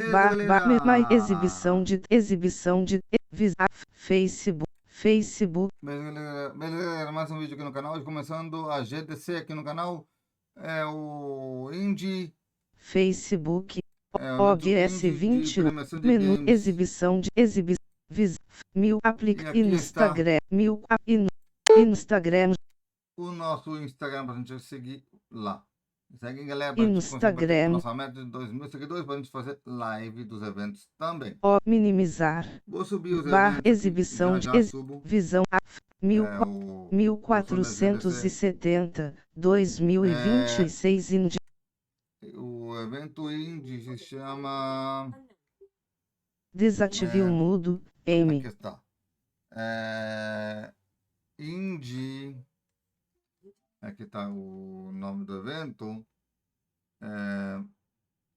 Beleza, Mais galera? exibição de Facebook, Beleza, galera? Mais um vídeo aqui no canal. Hoje começando a GDC aqui no canal. É o Indie, Facebook, é o evento OBS Indie de 21, premiação de menu, games. exibição de mil E aplica, aqui está Instagram, Instagram, o nosso Instagram para a gente seguir lá. Segue, galera, para a gente conseguir bater a Instagram, nossa meta de 2.000 seguidores para a gente fazer live dos eventos também. minimizar, Vou subir os eventos aqui, exibição já de já subo. visão, mil, É o mil Eu sou da quatrocentos e GDC. setenta 2026 O evento indie se chama. desative o É, mudo, aqui M. está. Indie. Aqui está o nome do evento. É,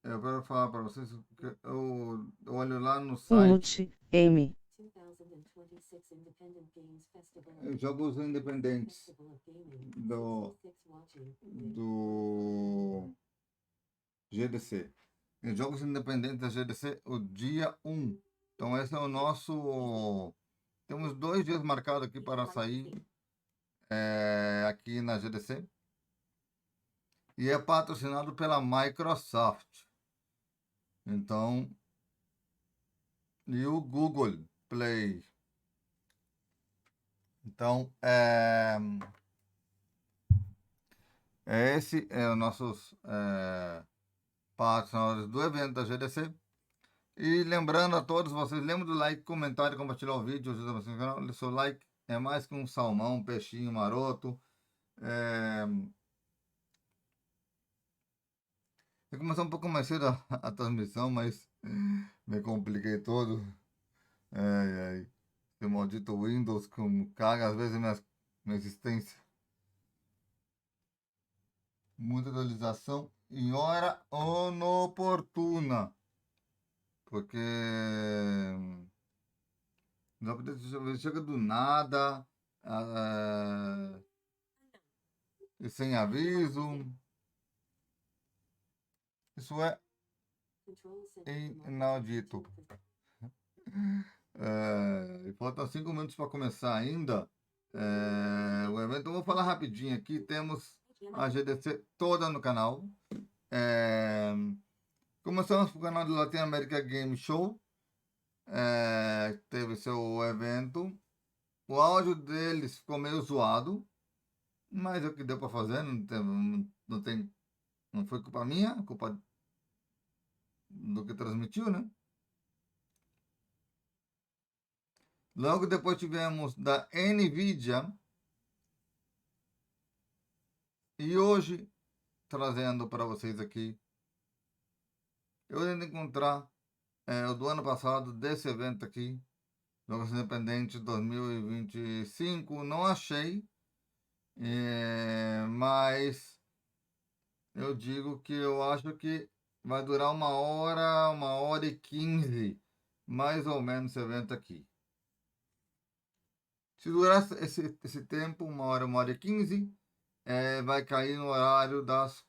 eu quero falar para vocês que eu olho lá no site. Unmute, M. Jogos independentes do GDC. Jogos independentes da GDC, o dia 1. Então, esse é o nosso. Temos 2 dias marcados aqui para sair aqui na GDC. E é patrocinado pela Microsoft. Então, e o Google Play. Então, esse é o nossos patrocinadores do evento da GDC. E lembrando a todos vocês, lembra do like, comentário, compartilhar o vídeo, ajuda vocês no canal. O seu like é mais que um salmão, um peixinho maroto. Eu comecei um pouco mais cedo a transmissão, mas me compliquei todo. Ai, ai. Esse maldito Windows que caga às vezes minha existência. Muita atualização em hora inoportuna. Porque chega do nada, e sem aviso. Isso é inaudito. E faltam 5 minutos para começar ainda o evento. Então, vou falar rapidinho aqui. Temos a GDC toda no canal. Começamos com o canal do Latin America Game Show. Teve seu evento. O áudio deles ficou meio zoado, mas é o que deu para fazer. Não foi culpa minha, culpa do que transmitiu, né? Logo depois tivemos da Nvidia. E hoje, trazendo para vocês aqui, eu ainda encontrar o do ano passado, desse evento aqui, Jogos Independentes 2025, não achei, mas eu digo que eu acho que vai durar 1 hora e 15, mais ou menos, esse evento aqui. Se durar esse tempo, 1 hora e 15, vai cair no horário das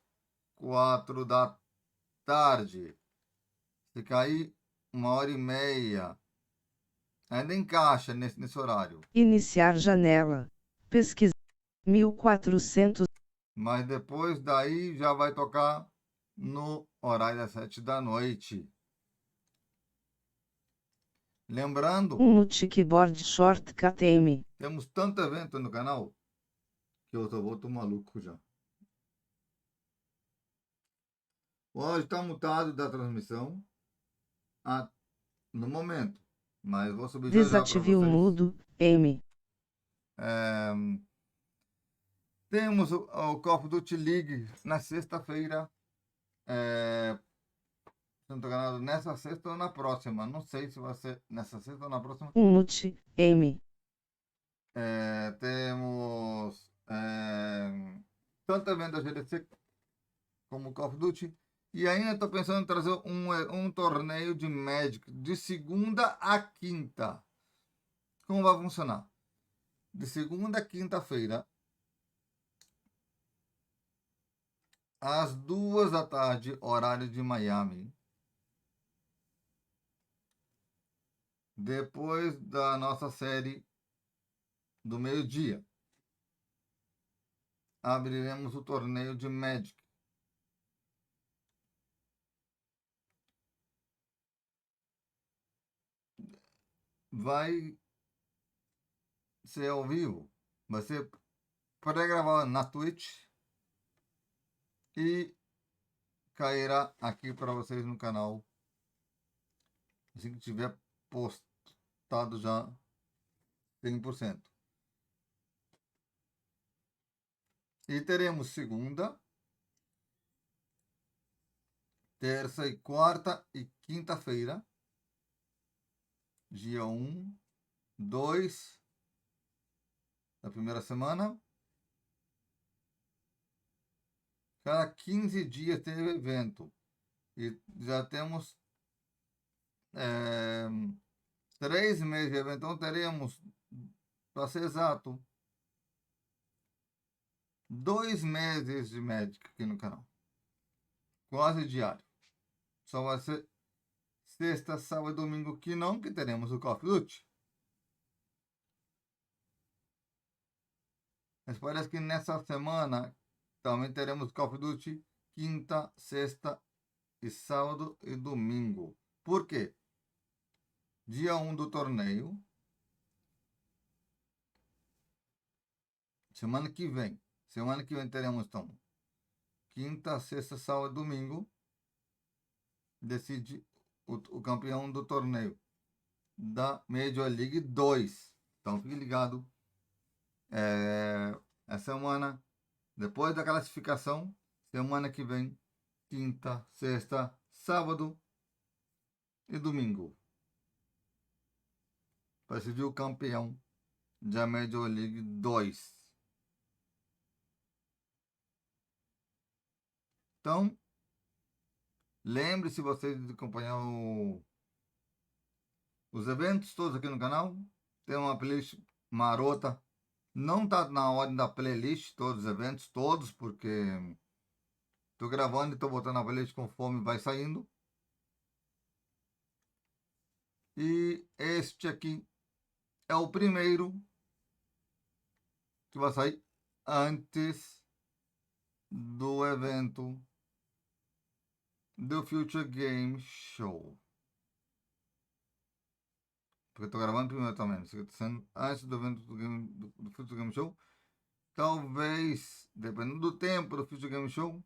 4 da tarde. Se cair 1 hora e meia, ainda encaixa nesse horário. Iniciar janela. Pesquisa 1400. Mas depois daí já vai tocar no horário das 7 da noite. Lembrando, Unmute Keyboard Shortcut M. temos tanto evento no canal que eu tô maluco já. O áudio está mutado da transmissão no momento, mas vou subir já já para Desative o vocês. mudo, M. Temos o Copo do T-League na sexta-feira. Se não tô enganado, nessa sexta ou na próxima. Não sei se vai ser nessa sexta ou na próxima. Unmute, M. Temos tanto evento da GDC como Call of Duty. E ainda estou pensando em trazer um torneio de Magic de segunda a quinta. Como vai funcionar? De segunda a quinta-feira, às 2 da tarde, horário de Miami. depois da nossa série do meio-dia, abriremos o torneio de Magic. Vai ser ao vivo, vai ser pré-gravado na Twitch e cairá aqui para vocês no canal assim que tiver postado já 100%. E teremos segunda, terça e quarta e quinta-feira, dia 1, 2 da primeira semana. Cada 15 dias tem evento. E já temos 3 meses de evento. Então teremos, para ser exato, 2 meses de Magic aqui no canal. Quase diário. Só vai ser sexta, sábado e domingo que não, que teremos o Call of Duty. Mas parece que nessa semana também teremos Call of Duty quinta, sexta e sábado e domingo. Por quê? Dia 1 do torneio. Semana que vem teremos então quinta, sexta, sábado e domingo. Decide o campeão do torneio da Major League 2. Então fique ligado. A semana depois da classificação, semana que vem, quinta, sexta, sábado e domingo, para decidir o campeão da Major League 2. Então, lembre-se vocês de acompanhar os eventos todos aqui no canal. Tem uma playlist marota. Não tá na ordem da playlist, todos os eventos, todos, porque tô gravando e tô botando a playlist conforme vai saindo. E este aqui é o primeiro que vai sair antes do evento do Future Game Show. Porque eu tô gravando primeiro também. Antes do evento do Future Game Show. Talvez, dependendo do tempo do Future Game Show,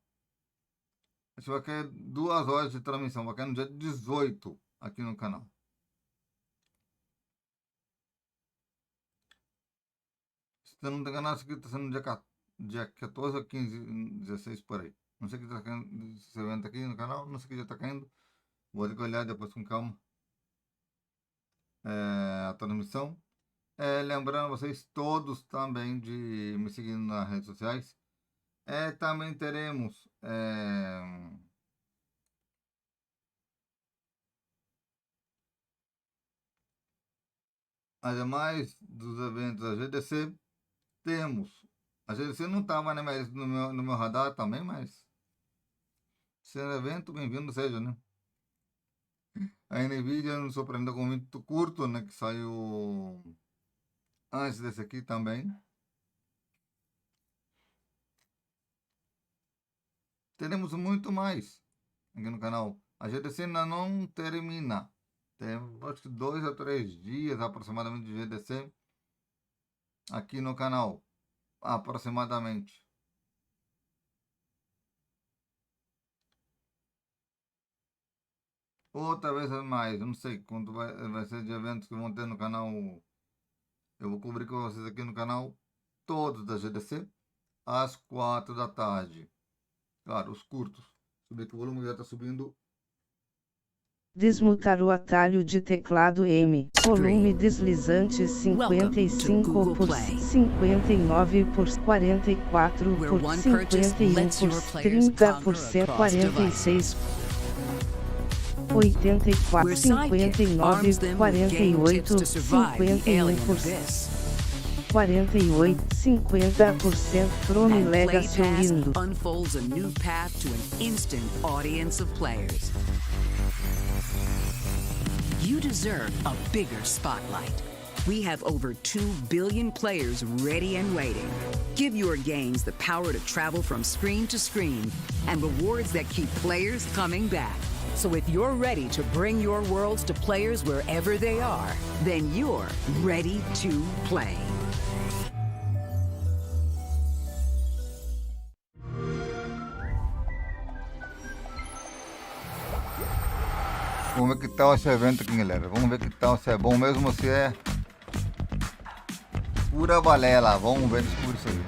a gente vai cair 2 horas de transmissão. Vai cair no dia 18 aqui no canal. Se eu não tem enganado, isso aqui está sendo dia 14 ou 15, 16 por aí. Não sei o que está caindo esse evento aqui no canal. Não sei o que já está caindo. Vou ter que olhar depois com calma a transmissão. Lembrando vocês todos também de me seguir nas redes sociais. Também teremos ademais dos eventos da GDC, temos a GDC não estava no meu radar também, mas sendo evento, bem-vindo seja, né? A NVIDIA nos surpreendeu com um evento curto, né, que saiu antes desse aqui também. Teremos muito mais aqui no canal. A GDC ainda não termina. Tem acho que 2 a 3 dias aproximadamente de GDC aqui no canal. Aproximadamente. Outra vez mais, eu não sei quanto vai ser de eventos que vão ter no canal. Eu vou cobrir com vocês aqui no canal todos da GDC às 4 da tarde. Claro, os curtos. Subir que o volume já está subindo. Desmutar o atalho de teclado M. Volume deslizante 55 por 59 por 44 por 51 por 30 por 46 84 59 48 51 por 48 50% Chrome Legacy lindo. Unfolds a new path to an instant audience of players. You deserve a bigger spotlight. We have over 2 billion players ready and waiting. Give your games the power to travel from screen to screen and rewards that keep players coming back. So if you're ready to bring your worlds to players wherever they are, then you're ready to play. Vamos ver que tal esse evento aqui, galera. Vamos ver que tal, se é bom mesmo ou se é pura balela. Vamos ver, descobrir isso aí.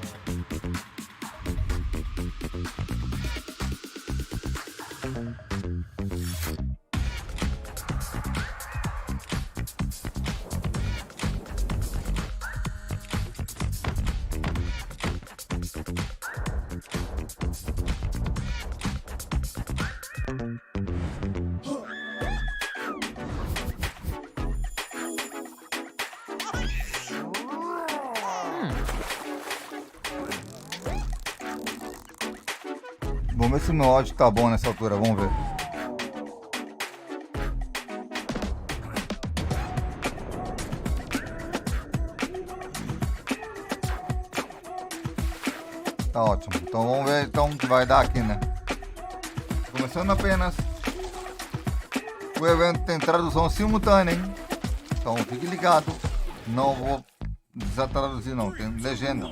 Vamos ver se meu áudio tá bom nessa altura, vamos ver. Tá ótimo, então vamos ver então o que vai dar aqui, né? Começando apenas. O evento tem tradução simultânea, hein? Então fique ligado, não vou desatraduzir não, tem legenda.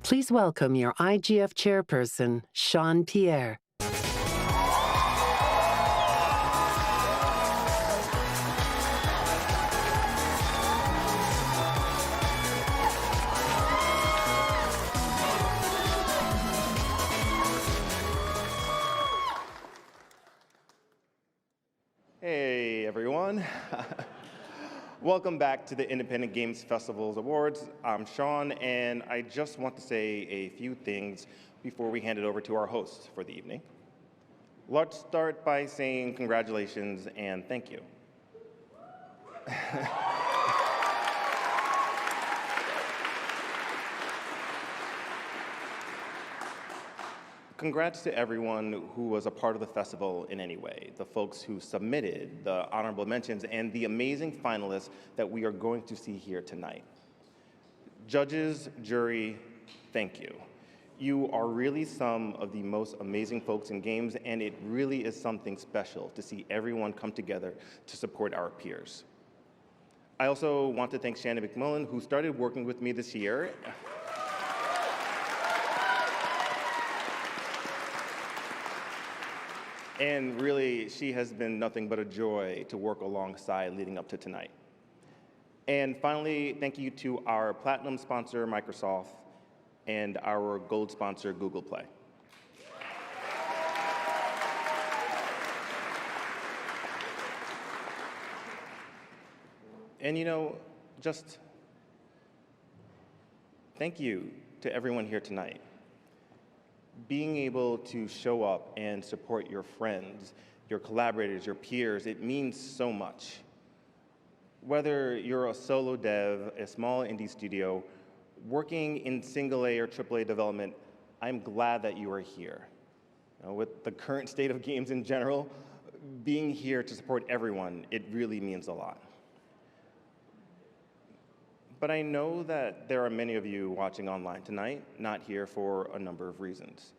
Please welcome your IGF chairperson, Sean Pierre. Hey, everyone. Welcome back to the Independent Games Festivals Awards. I'm Sean, and I just want to say a few things before we hand it over to our host for the evening. Let's start by saying congratulations and thank you. Congrats to everyone who was a part of the festival in any way, the folks who submitted, the honorable mentions, and the amazing finalists that we are going to see here tonight. Judges, jury, thank you. You are really some of the most amazing folks in games, and it really is something special to see everyone come together to support our peers. I also want to thank Shannon McMillan, who started working with me this year. And really, she has been nothing but a joy to work alongside leading up to tonight. And finally, thank you to our platinum sponsor, Microsoft, and our gold sponsor, Google Play. And you know, just thank you to everyone here tonight. Being able to show up and support your friends, your collaborators, your peers, it means so much. Whether you're a solo dev, a small indie studio, working in single A or AAA development, I'm glad that you are here. You know, with the current state of games in general, being here to support everyone, it really means a lot. But I know that there are many of you watching online tonight, not here for a number of reasons.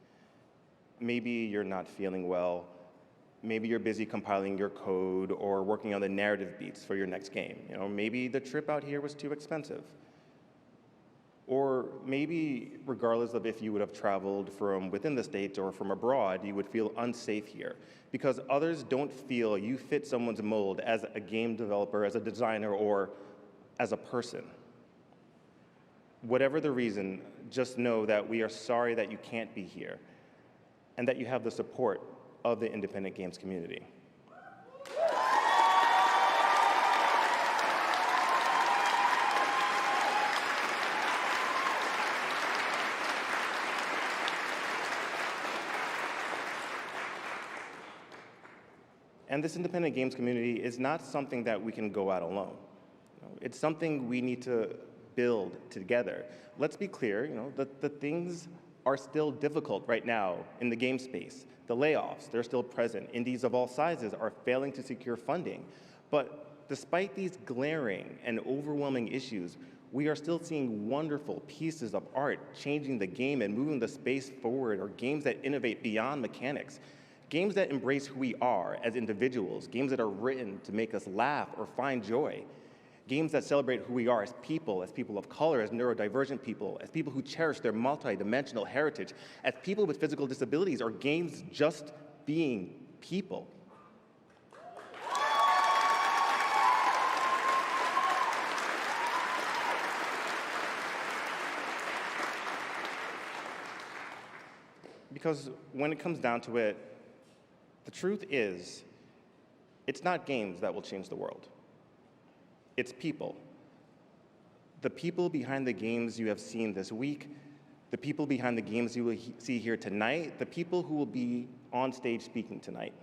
Maybe you're not feeling well. Maybe you're busy compiling your code or working on the narrative beats for your next game. You know, maybe the trip out here was too expensive. Or maybe, regardless of if you would have traveled from within the States or from abroad, you would feel unsafe here because others don't feel you fit someone's mold as a game developer, as a designer, or as a person. Whatever the reason, just know that we are sorry that you can't be here and that you have the support of the independent games community. And this independent games community is not something that we can go out alone. It's something we need to build together. Let's be clear, the things are still difficult right now in the game space. The layoffs, they're still present. Indies of all sizes are failing to secure funding. But despite these glaring and overwhelming issues, we are still seeing wonderful pieces of art changing the game and moving the space forward, or games that innovate beyond mechanics. Games that embrace who we are as individuals, games that are written to make us laugh or find joy. Games that celebrate who we are as people of color, as neurodivergent people, as people who cherish their multidimensional heritage, as people with physical disabilities, or games just being people. Because when it comes down to it, the truth is, it's not games that will change the world. It's people. The people behind the games you have seen this week, the people behind the games you will see here tonight, the people who will be on stage speaking tonight.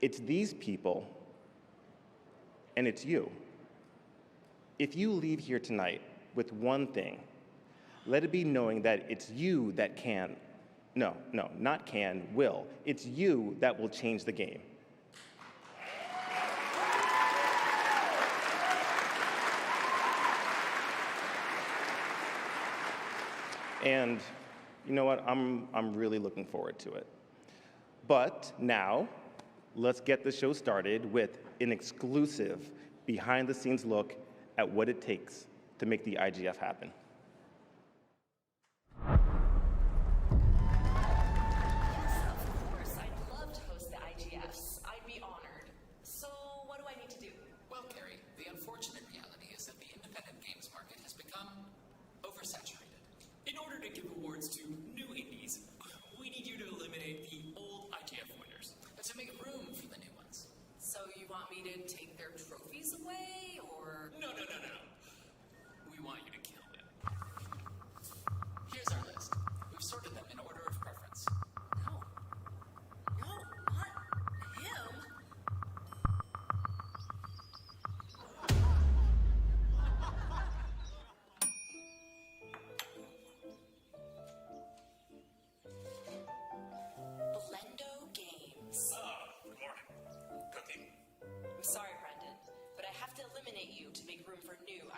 It's these people, and it's you. If you leave here tonight with one thing, let it be knowing that it's you that will. It's you that will change the game. And you know what? I'm really looking forward to it. But now, let's get the show started with an exclusive behind-the-scenes look at what it takes to make the IGF happen.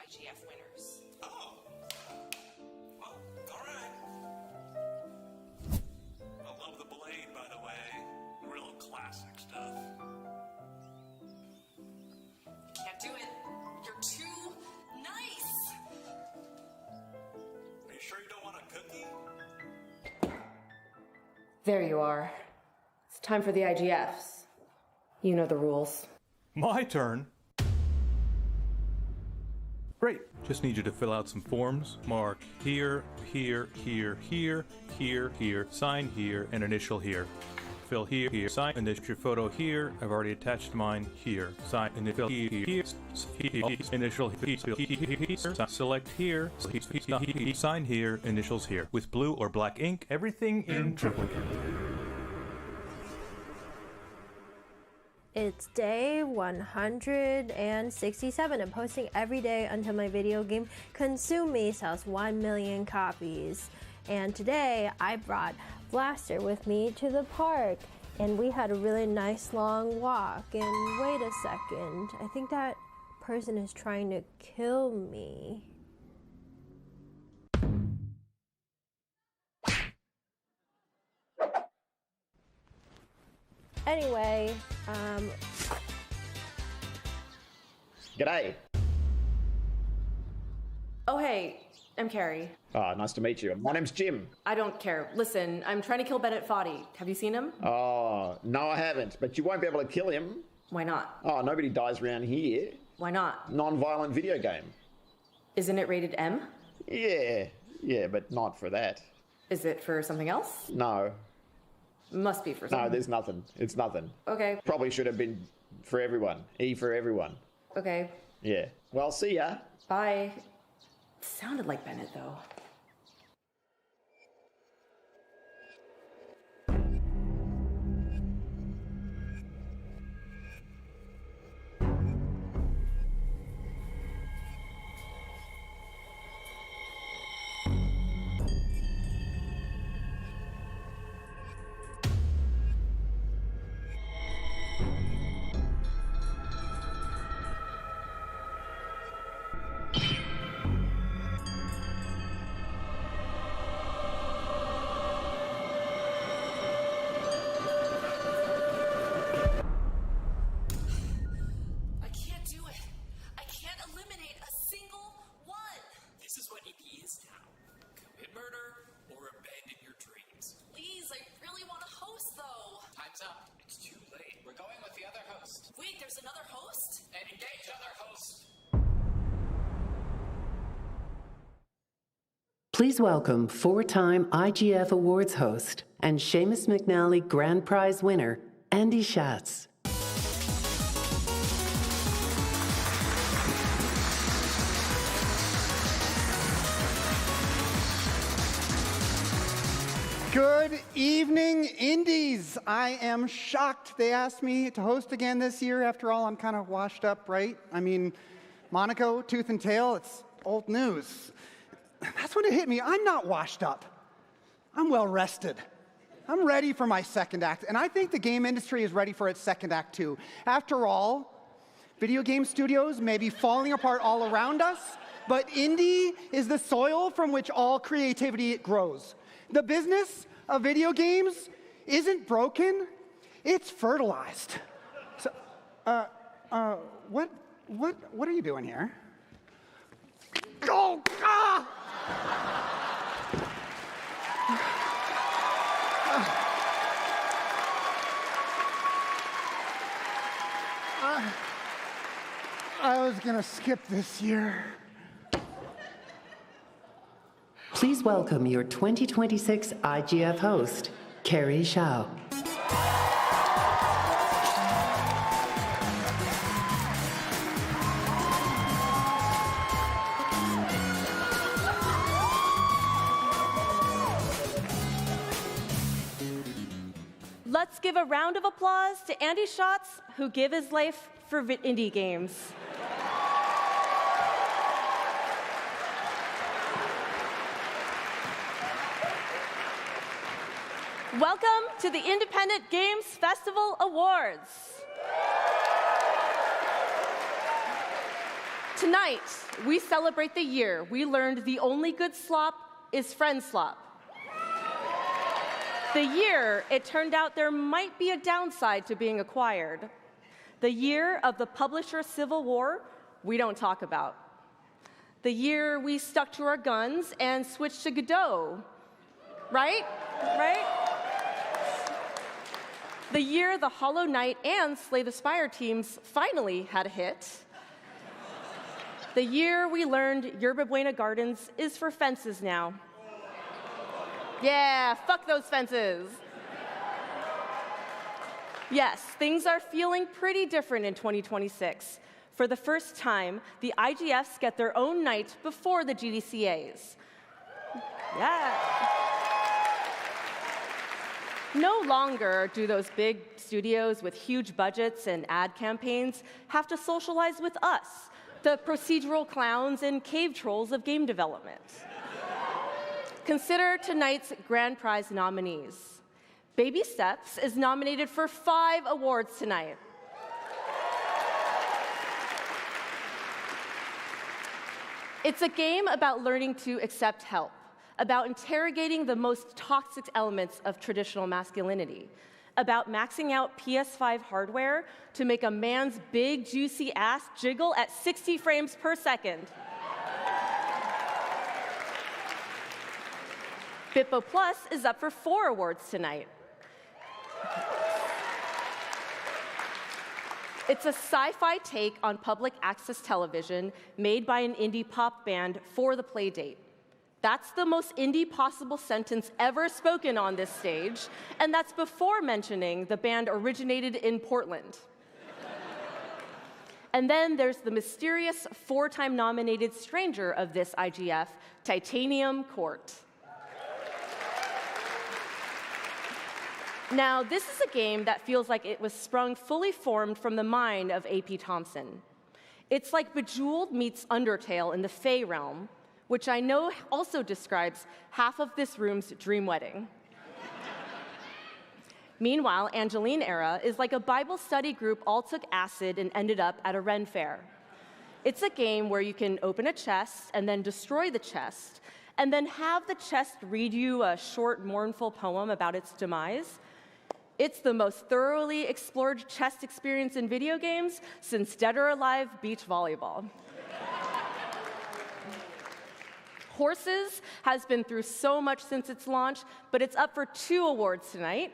IGF winners. Oh. Well, all right. I love the blade, by the way. Real classic stuff. Can't do it. You're too nice. Are you sure you don't want a cookie? There you are. It's time for the IGFs. You know the rules. My turn. Great. Just need you to fill out some forms. Mark here, here, here, here, here, here, sign here, and initial here. Fill here, here, sign, initial your photo here. I've already attached mine here. Sign, initial here, initial here, select here, sign here, initials here. With blue or black ink, everything in triplicate. It's day 167. I'm posting every day until my video game Consume Me sells 1 million copies. And today I brought Blaster with me to the park. And we had a really nice long walk. And wait a second, I think that person is trying to kill me. Anyway, G'day. Oh hey, I'm Carrie. Nice to meet you. My name's Jim. I don't care. Listen, I'm trying to kill Bennett Foddy. Have you seen him? Oh, no, I haven't. But you won't be able to kill him. Why not? Oh, nobody dies around here. Why not? Non-violent video game. Isn't it rated M? Yeah, but not for that. Is it for something else? No. Must be for something. No, there's nothing. It's nothing. Okay. Probably should have been for everyone. E for everyone. Okay. Yeah. Well, see ya. Bye. Sounded like Bennett, though. Please welcome four-time IGF Awards host and Seamus McNally Grand Prize winner, Andy Schatz. Good evening, Indies. I am shocked they asked me to host again this year. After all, I'm kind of washed up, right? I mean, Monaco, tooth and tail, it's old news. That's when it hit me. I'm not washed up. I'm well rested. I'm ready for my second act, and I think the game industry is ready for its second act too. After all, video game studios may be falling apart all around us, but indie is the soil from which all creativity grows. The business of video games isn't broken, it's fertilized. So, what are you doing here? Oh, ah! I was gonna skip this year. Please welcome your 2026 IGF host, Carrie Shao. Let's give a round of applause to Andy Schatz, who gave his life for indie games. Welcome to the Independent Games Festival Awards. Tonight, we celebrate the year we learned the only good slop is friend slop. The year it turned out there might be a downside to being acquired. The year of the publisher civil war we don't talk about. The year we stuck to our guns and switched to Godot. Right? The year the Hollow Knight and Slay the Spire teams finally had a hit. The year we learned Yerba Buena Gardens is for fences now. Yeah, fuck those fences. Yes, things are feeling pretty different in 2026. For the first time, the IGFs get their own night before the GDCAs. Yeah. No longer do those big studios with huge budgets and ad campaigns have to socialize with us, the procedural clowns and cave trolls of game development. Consider tonight's grand prize nominees. Baby Steps is nominated for 5 awards tonight. It's a game about learning to accept help, about interrogating the most toxic elements of traditional masculinity, about maxing out PS5 hardware to make a man's big, juicy ass jiggle at 60 frames per second. Bitbo Plus is up for 4 awards tonight. It's a sci-fi take on public access television made by an indie pop band for the Playdate. That's the most indie possible sentence ever spoken on this stage, and that's before mentioning the band originated in Portland. And then there's the mysterious 4-time nominated stranger of this IGF, Titanium Court. Now, this is a game that feels like it was sprung fully formed from the mind of A.P. Thompson. It's like Bejeweled meets Undertale in the Fey realm, which I know also describes half of this room's dream wedding. Meanwhile, Angeline Era is like a Bible study group all took acid and ended up at a Ren fair. It's a game where you can open a chest and then destroy the chest, and then have the chest read you a short, mournful poem about its demise. It's the most thoroughly explored chess experience in video games since Dead or Alive beach volleyball. Horses has been through so much since its launch, but it's up for 2 awards tonight.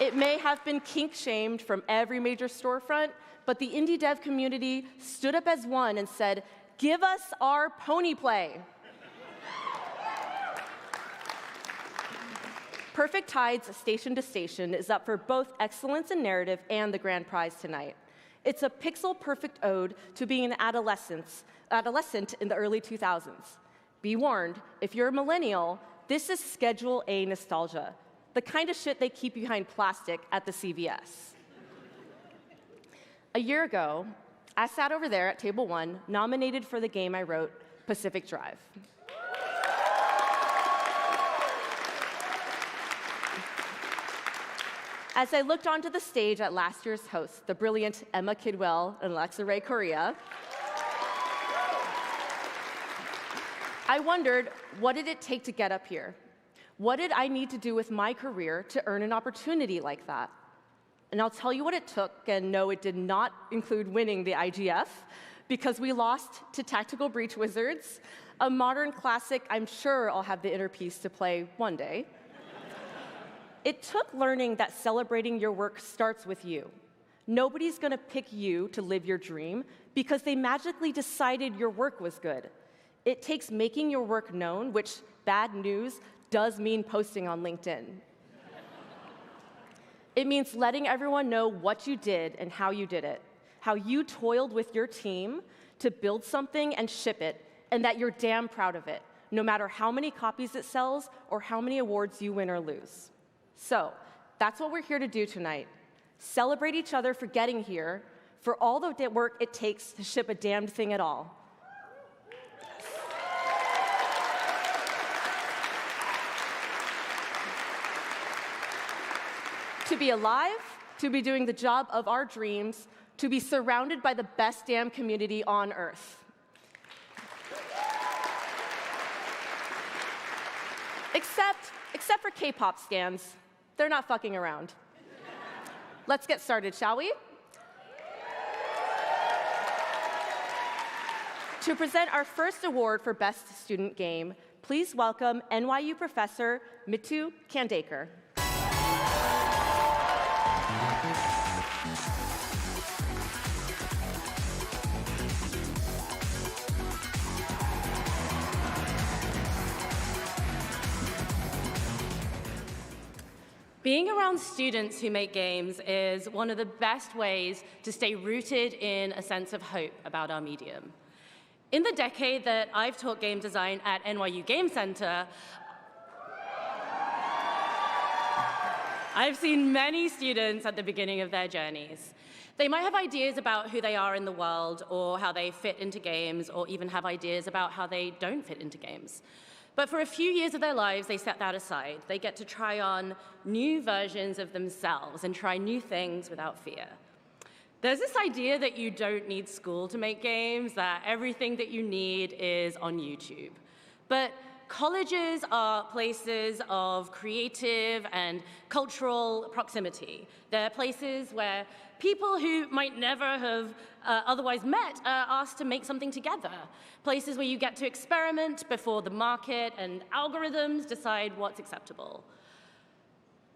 It may have been kink-shamed from every major storefront, but the indie dev community stood up as one and said, "Give us our pony play." Perfect Tides Station to Station is up for both excellence in narrative and the grand prize tonight. It's a pixel-perfect ode to being an adolescent in the early 2000s. Be warned, if you're a millennial, this is Schedule A nostalgia, the kind of shit they keep behind plastic at the CVS. A year ago, I sat over there at table 1, nominated for the game I wrote, Pacific Drive. As I looked onto the stage at last year's hosts, the brilliant Emma Kidwell and Alexa Ray Correa, I wondered, what did it take to get up here? What did I need to do with my career to earn an opportunity like that? And I'll tell you what it took, and no, it did not include winning the IGF, because we lost to Tactical Breach Wizards, a modern classic I'm sure I'll have the inner peace to play one day. It took learning that celebrating your work starts with you. Nobody's going to pick you to live your dream because they magically decided your work was good. It takes making your work known, which, bad news, does mean posting on LinkedIn. It means letting everyone know what you did and how you did it, how you toiled with your team to build something and ship it, and that you're damn proud of it, no matter how many copies it sells or how many awards you win or lose. So, that's what we're here to do tonight. Celebrate each other for getting here, for all the work it takes to ship a damned thing at all. To be alive, to be doing the job of our dreams, to be surrounded by the best damn community on Earth. Except for K-pop scans. They're not fucking around. Let's get started, shall we? To present our first award for Best Student Game, please welcome NYU professor Mitu Kandekar. Being around students who make games is one of the best ways to stay rooted in a sense of hope about our medium. In the decade that I've taught game design at NYU Game Center, I've seen many students at the beginning of their journeys. They might have ideas about who they are in the world or how they fit into games, or even have ideas about how they don't fit into games. But for a few years of their lives, they set that aside. They get to try on new versions of themselves and try new things without fear. There's this idea that you don't need school to make games, that everything that you need is on YouTube. But colleges are places of creative and cultural proximity. They're places where people who might never have otherwise met are asked to make something together. Places where you get to experiment before the market and algorithms decide what's acceptable.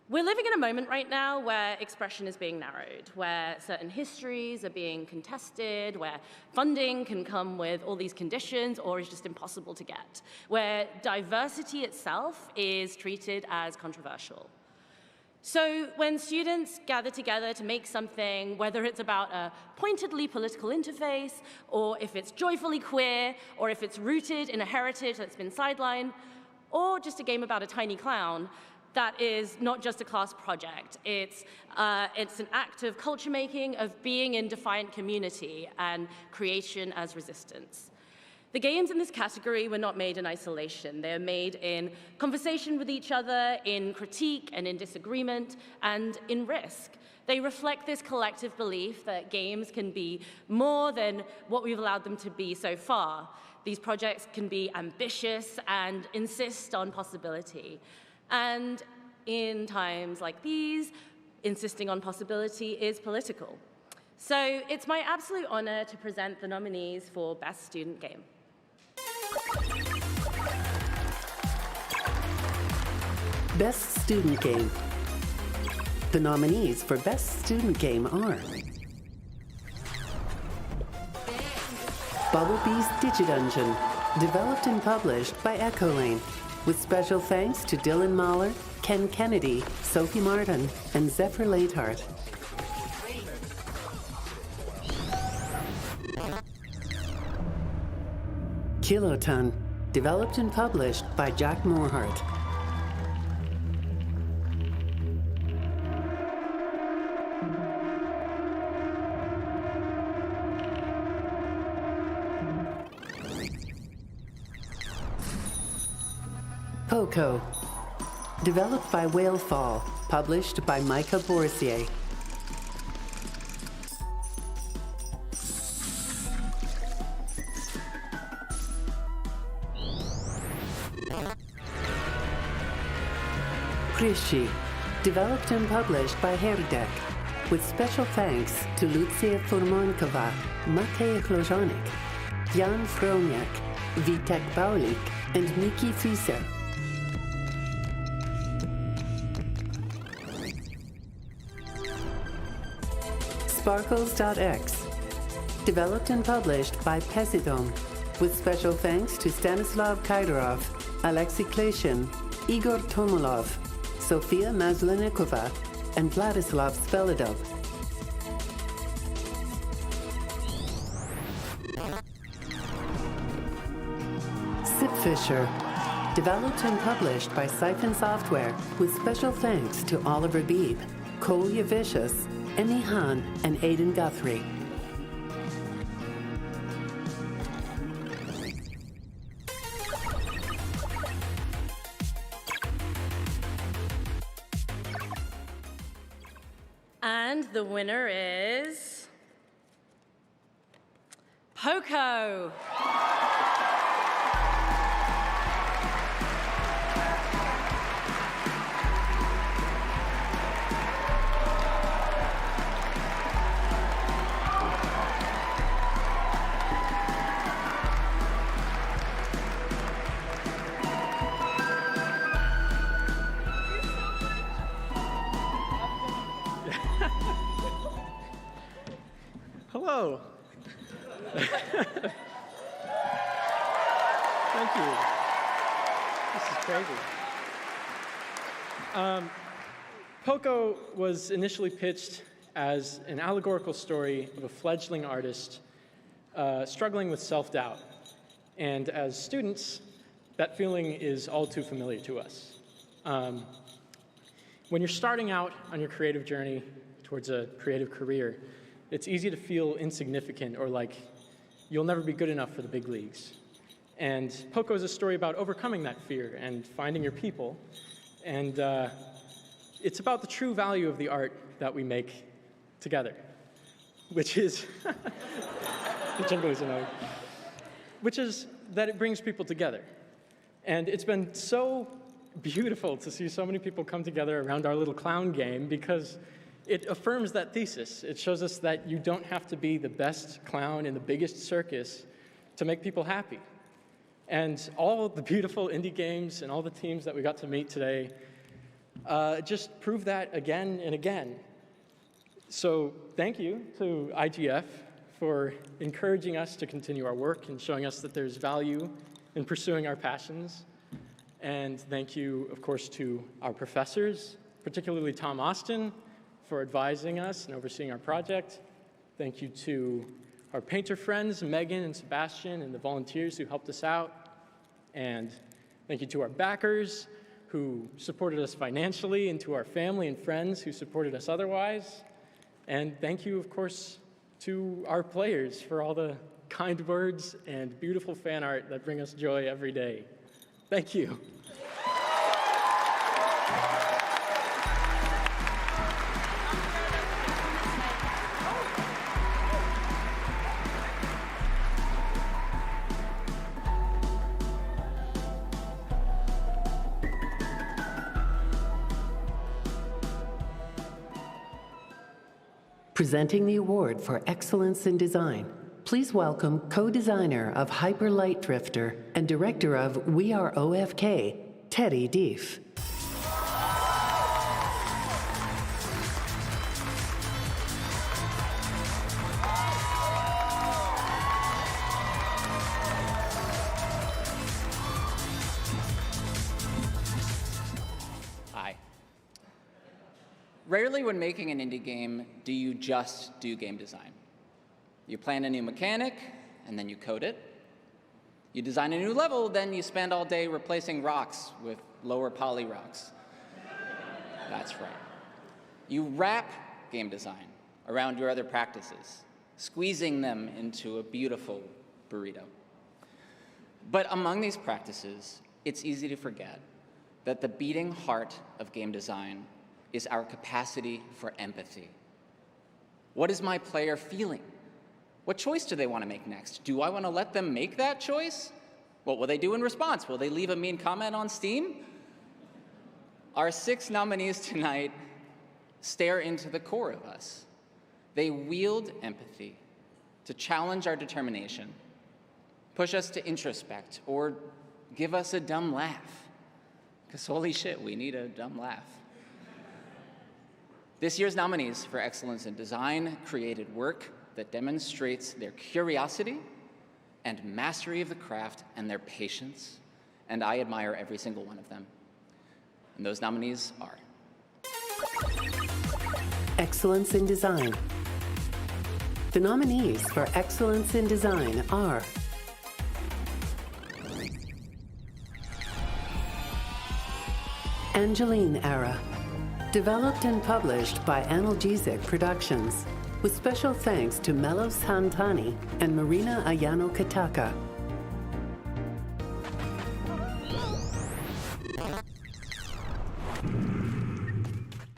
We're living in a moment right now where expression is being narrowed, where certain histories are being contested, where funding can come with all these conditions or is just impossible to get, where diversity itself is treated as controversial. So when students gather together to make something, whether it's about a pointedly political interface, or if it's joyfully queer, or if it's rooted in a heritage that's been sidelined, or just a game about a tiny clown, that is not just a class project. It's an act of culture making, of being in defiant community and creation as resistance. The games in this category were not made in isolation. They're made in conversation with each other, in critique and in disagreement, and in risk. They reflect this collective belief that games can be more than what we've allowed them to be so far. These projects can be ambitious and insist on possibility. And in times like these, insisting on possibility is political. So it's my absolute honor to present the nominees for Best Student Game. Best Student Game. The nominees for Best Student Game are Bumblebee's DigiDungeon, developed and published by Echolane, with special thanks to Dylan Mahler, Ken Kennedy, Sophie Martin, and Zephyr Lathart. Kiloton, developed and published by Jack Morhart. Poco, developed by Whalefall, published by Micah Boursier. Prishi, developed and published by Herdek, with special thanks to Lucia Furmankova, Matej Chlojonik, Jan Froniak, Vitek Baulik, and Miki Fieser. Sparkles.x, developed and published by Pesidom, with special thanks to Stanislav Kaidarov, Alexei Kleshin, Igor Tomolov, Sofia Mazlenikova, and Vladislav Svelidov. Zipfisher, developed and published by Siphon Software, with special thanks to Oliver Beebe, Cole Yavicius, Emmy Hahn, and Aidan Guthrie. And the winner is Poco. Hello. Thank you. This is crazy. Poco was initially pitched as an allegorical story of a fledgling artist struggling with self-doubt. And as students, that feeling is all too familiar to us. When you're starting out on your creative journey towards a creative career, it's easy to feel insignificant or like you'll never be good enough for the big leagues. And Poco is a story about overcoming that fear and finding your people. And it's about the true value of the art that we make together, which is, the jingle is annoying, which is that it brings people together. And it's been so beautiful to see so many people come together around our little clown game because it affirms that thesis. It shows us that you don't have to be the best clown in the biggest circus to make people happy. And all the beautiful indie games and all the teams that we got to meet today just prove that again and again. So thank you to IGF for encouraging us to continue our work and showing us that there's value in pursuing our passions. And thank you, of course, to our professors, particularly Tom Austin, for advising us and overseeing our project. Thank you to our painter friends, Megan and Sebastian, and the volunteers who helped us out. And thank you to our backers who supported us financially, and to our family and friends who supported us otherwise. And thank you, of course, to our players for all the kind words and beautiful fan art that bring us joy every day. Thank you. Presenting the award for excellence in design, please welcome co-designer of Hyper Light Drifter and director of We Are OFK, Teddy Deef. Rarely when making an indie game do you just do game design. You plan a new mechanic, and then you code it. You design a new level, then you spend all day replacing rocks with lower poly rocks. That's right. You wrap game design around your other practices, squeezing them into a beautiful burrito. But among these practices, it's easy to forget that the beating heart of game design is our capacity for empathy. What is my player feeling? What choice do they want to make next? Do I want to let them make that choice? What will they do in response? Will they leave a mean comment on Steam? Our 6 nominees tonight stare into the core of us. They wield empathy to challenge our determination, push us to introspect, or give us a dumb laugh. Because holy shit, we need a dumb laugh. This year's nominees for Excellence in Design created work that demonstrates their curiosity and mastery of the craft and their patience, and I admire every single one of them. And those nominees are Excellence in Design. The nominees for Excellence in Design are Angeline Era. Developed and published by Analgesic Productions, with special thanks to Melos Hantani and Marina Ayano Kataka.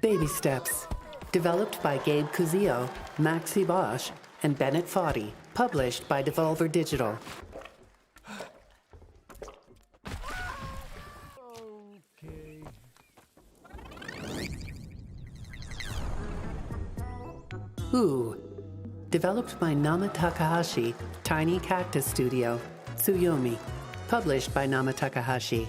Baby Steps. Developed by Gabe Cuzio, Maxi Bosch, and Bennett Foddy. Published by Devolver Digital. Ooh. Developed by Nama Takahashi, Tiny Cactus Studio, Tsuyomi. Published by Nama Takahashi.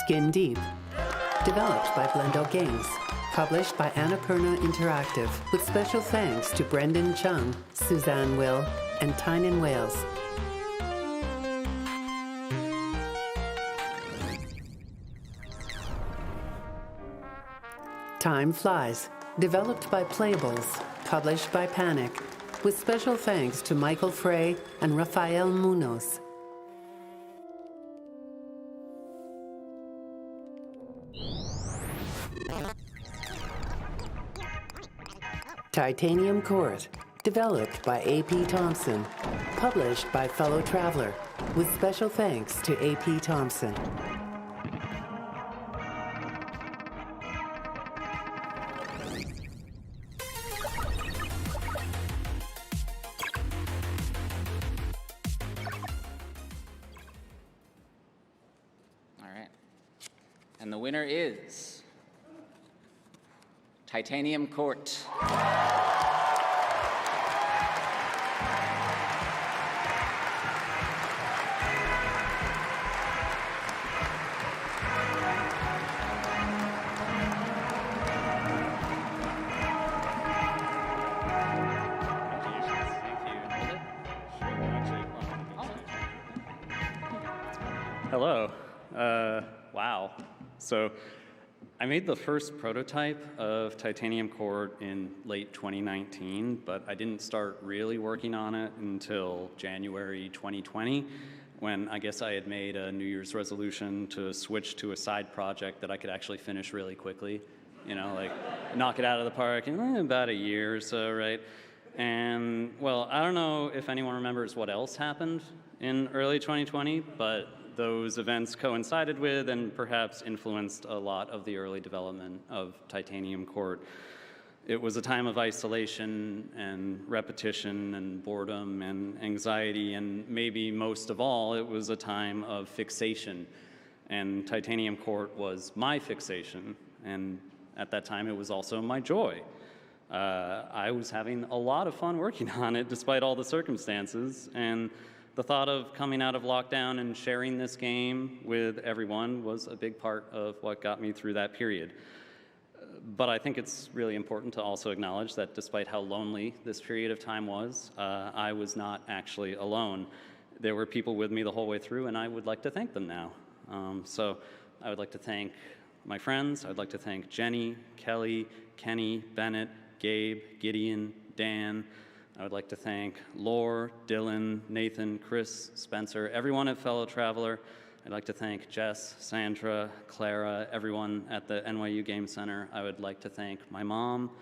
Skin Deep. Developed by Blendo Games. Published by Annapurna Interactive, with special thanks to Brendan Chung, Suzanne Will, and Tynan Wales. Time Flies, developed by Playables, published by Panic, with special thanks to Michael Frey and Rafael Munoz. Titanium Court, developed by A.P. Thompson, published by Fellow Traveler, with special thanks to A.P. Thompson. And the winner is Titanium Court. Hello. Wow. So I made the first prototype of Titanium Court in late 2019, but I didn't start really working on it until January 2020, when I guess I had made a New Year's resolution to switch to a side project that I could actually finish really quickly. You know, like knock it out of the park in about a year or so, right? And, well, I don't know if anyone remembers what else happened in early 2020, but those events coincided with and perhaps influenced a lot of the early development of Titanium Court. It was a time of isolation and repetition and boredom and anxiety, and maybe most of all, it was a time of fixation. And Titanium Court was my fixation, and at that time it was also my joy. I was having a lot of fun working on it despite all the circumstances, and the thought of coming out of lockdown and sharing this game with everyone was a big part of what got me through that period. But I think it's really important to also acknowledge that despite how lonely this period of time was, I was not actually alone. There were people with me the whole way through, and I would like to thank them now. So I would like to thank my friends. I'd like to thank Jenny, Kelly, Kenny, Bennett, Gabe, Gideon, Dan. I would like to thank Lore, Dylan, Nathan, Chris, Spencer, everyone at Fellow Traveler. I'd like to thank Jess, Sandra, Clara, everyone at the NYU Game Center. I would like to thank my mom,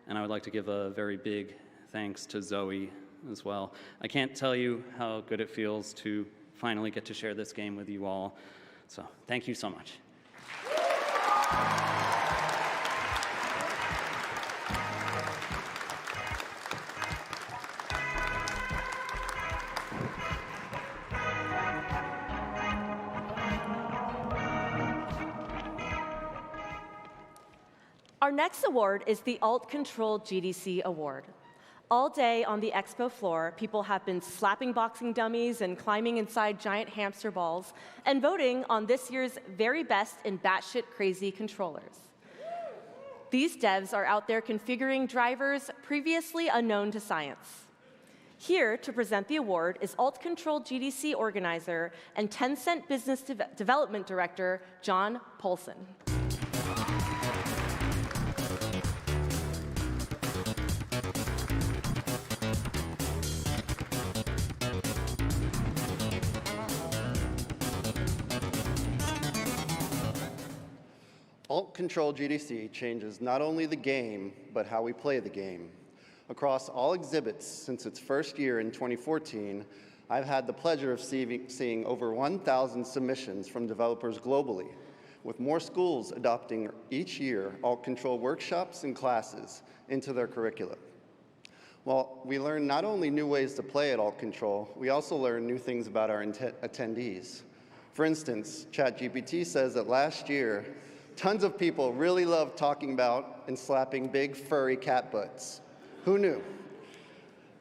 and I would like to give a very big thanks to Zoe as well. I can't tell you how good it feels to finally get to share this game with you all. So thank you so much. Our next award is the Alt Control GDC Award. All day on the expo floor, people have been slapping boxing dummies and climbing inside giant hamster balls and voting on this year's very best in batshit crazy controllers. These devs are out there configuring drivers previously unknown to science. Here to present the award is Alt Control GDC organizer and Tencent Business Development Director, John Polson. Alt Control GDC changes not only the game, but how we play the game. Across all exhibits since its first year in 2014, I've had the pleasure of seeing over 1,000 submissions from developers globally, with more schools adopting each year Alt Control workshops and classes into their curricula. Well, we learn not only new ways to play at Alt Control, we also learn new things about our attendees. For instance, ChatGPT says that last year, tons of people really loved talking about and slapping big furry cat butts. Who knew?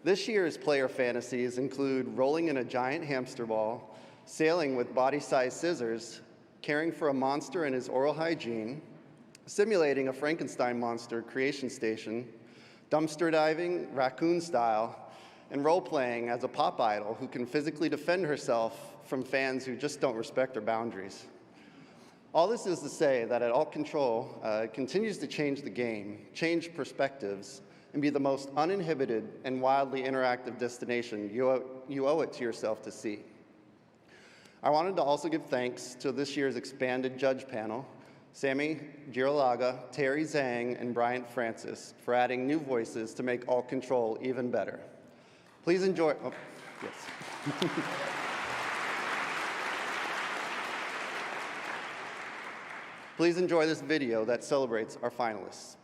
This year's player fantasies include rolling in a giant hamster ball, sailing with body-sized scissors, caring for a monster and his oral hygiene, simulating a Frankenstein monster creation station, dumpster diving, raccoon style, and role-playing as a pop idol who can physically defend herself from fans who just don't respect her boundaries. All this is to say that at Alt Control, it continues to change the game, change perspectives, and be the most uninhibited and wildly interactive destination you owe it to yourself to see. I wanted to also give thanks to this year's expanded judge panel, Sammy Girolaga, Terry Zhang, and Bryant Francis, for adding new voices to make Alt Control even better. Please enjoy, oh, yes. Please enjoy this video that celebrates our finalists.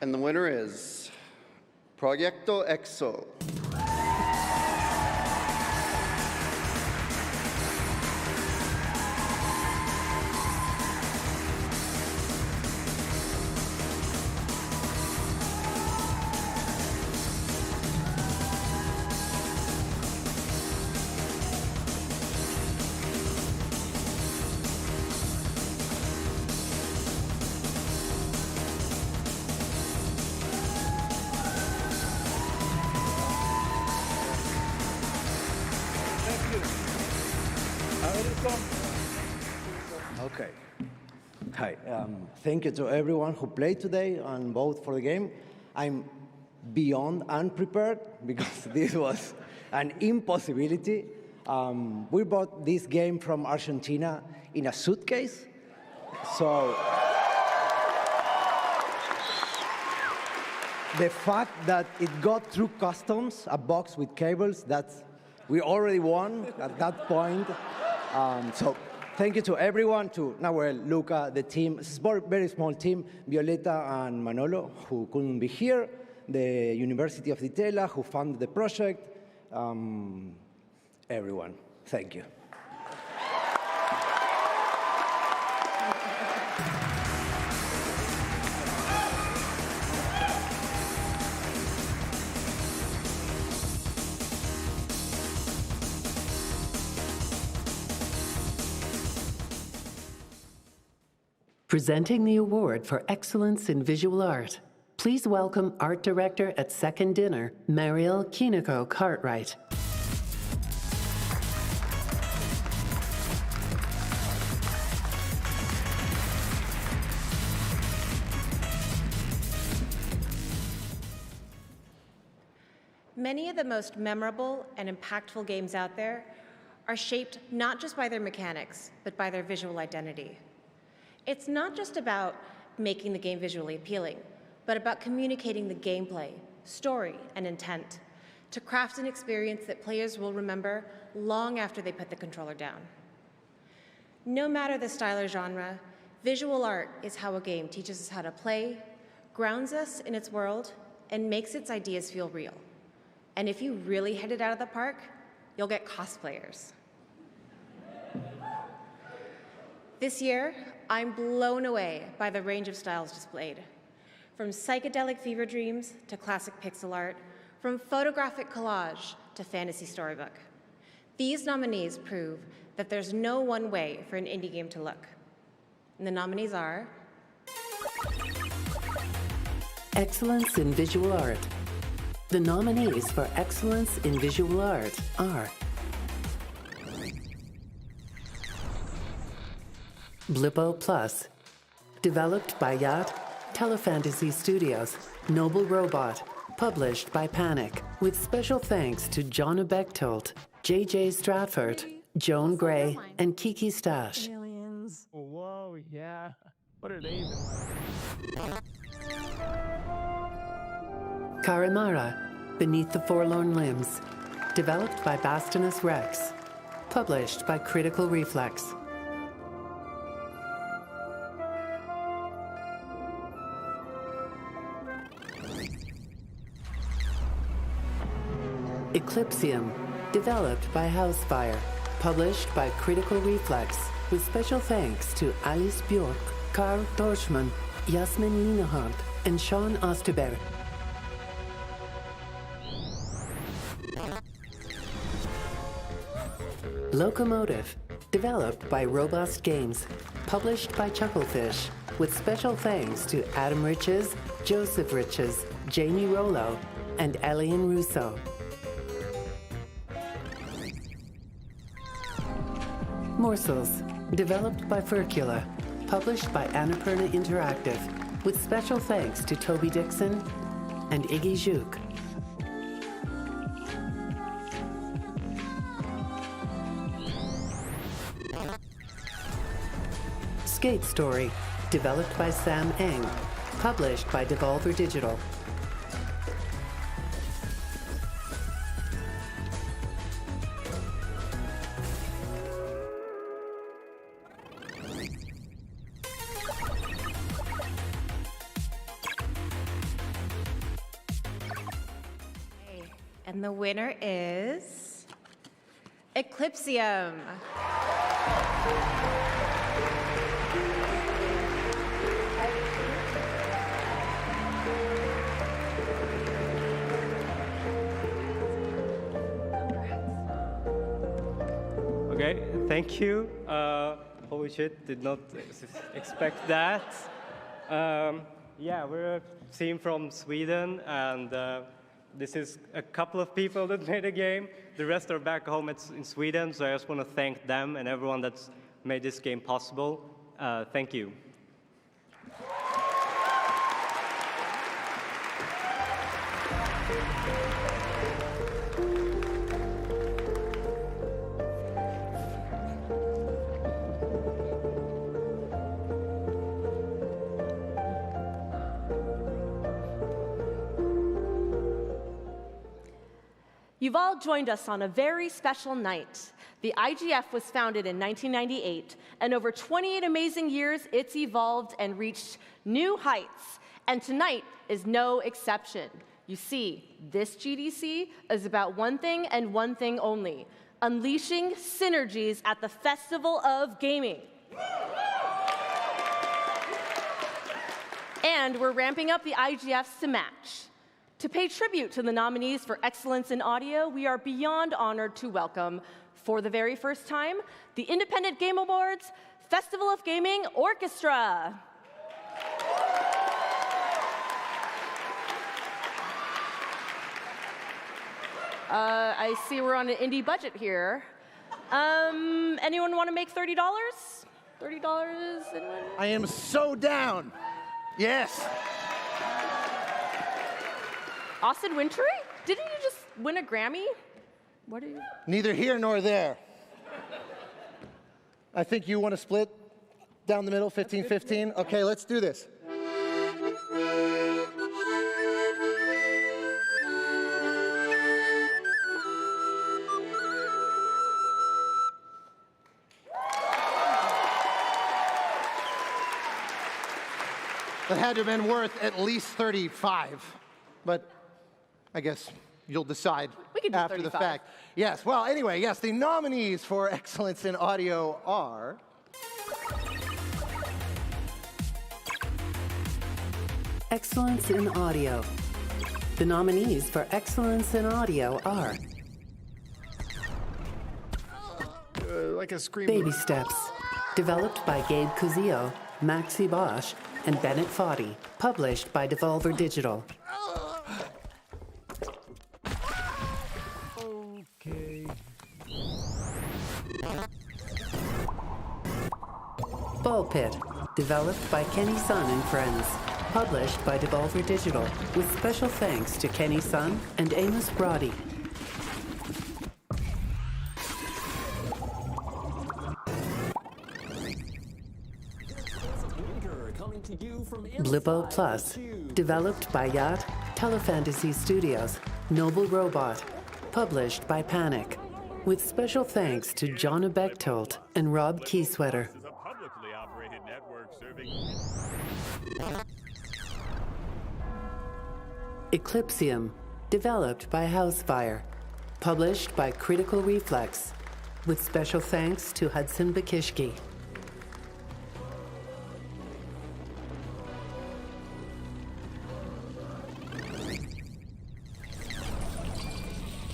And the winner is Proyecto EXO. Okay. Hi. Thank you to everyone who played today and voted for the game. I'm beyond unprepared because this was an impossibility. We bought this game from Argentina in a suitcase. So the fact that it got through customs, a box with cables, we already won at that point. So thank you to everyone, to Nahuel, Luca, the team, very small team, Violeta and Manolo, who couldn't be here, the University of Ditela, who funded the project, everyone. Thank you. Presenting the award for excellence in visual art, please welcome art director at Second Dinner, Mariel Kiniko Cartwright. Many of the most memorable and impactful games out there are shaped not just by their mechanics, but by their visual identity. It's not just about making the game visually appealing, but about communicating the gameplay, story, and intent to craft an experience that players will remember long after they put the controller down. No matter the style or genre, visual art is how a game teaches us how to play, grounds us in its world, and makes its ideas feel real. And if you really hit it out of the park, you'll get cosplayers. This year, I'm blown away by the range of styles displayed. From psychedelic fever dreams to classic pixel art, from photographic collage to fantasy storybook. These nominees prove that there's no one way for an indie game to look. And the nominees are Excellence in Visual Art. The nominees for Excellence in Visual Art are Blippo Plus, developed by Yacht, Telefantasy Studios, Noble Robot, published by Panic, with special thanks to Jonna Bechtold, J.J. Stratford, Joan Gray, and Kiki Stash. Aliens. Whoa, yeah. What are they even? Karimara, Beneath the Forlorn Limbs, developed by Bastinus Rex, published by Critical Reflex. Eclipsium, developed by Housefire, published by Critical Reflex, with special thanks to Alice Bjork, Karl Dorschmann, Jasmin Linehardt, and Sean Osterberg. Locomotive, developed by Robust Games, published by Chucklefish, with special thanks to Adam Riches, Joseph Riches, Jamie Rollo, and Elian Russo. Morsels, developed by Furcula, published by Annapurna Interactive, with special thanks to Toby Dixon and Iggy Juk. Skate Story, developed by Sam Eng, published by Devolver Digital. And the winner is Eclipsium. Okay, thank you. Holy shit, did not expect that. Yeah, we're a team from Sweden, and this is a couple of people that made the game. The rest are back home in Sweden, so I just want to thank them and everyone that's made this game possible. Thank you. You've all joined us on a very special night. The IGF was founded in 1998, and over 28 amazing years, it's evolved and reached new heights. And tonight is no exception. You see, this GDC is about one thing and one thing only: unleashing synergies at the Festival of Gaming. And we're ramping up the IGFs to match. To pay tribute to the nominees for Excellence in Audio, we are beyond honored to welcome, for the very first time, the Independent Game Awards Festival of Gaming Orchestra. I see we're on an indie budget here. Anyone want to make $30? $30? Anyone? I am so down. Yes. Austin Wintory? Didn't you just win a Grammy? What are you? Neither here nor there. I think you want to split down the middle, 15-15. Okay, let's do this. That had to have been worth at least 35, but I guess you'll decide after 35. the fact. Yes, well, anyway, yes, the nominees for Excellence in Audio are... Excellence in Audio. The nominees for Excellence in Audio are... like a scream. Baby Steps. Developed by Gabe Cuzio, Maxi Bosch, and Bennett Foddy. Published by Devolver Digital. Okay. Ball Pit. Developed by Kenny Sun and Friends. Published by Devolver Digital. With special thanks to Kenny Sun and Amos Brody. Blippo Plus, developed by Yacht, Telefantasy Studios, Noble Robot, published by Panic, with special thanks to Jonna Bechtold and Rob Keysweater. This is a publicly operated network serving... Eclipsium, developed by Housefire, published by Critical Reflex, with special thanks to Hudson Bakishki.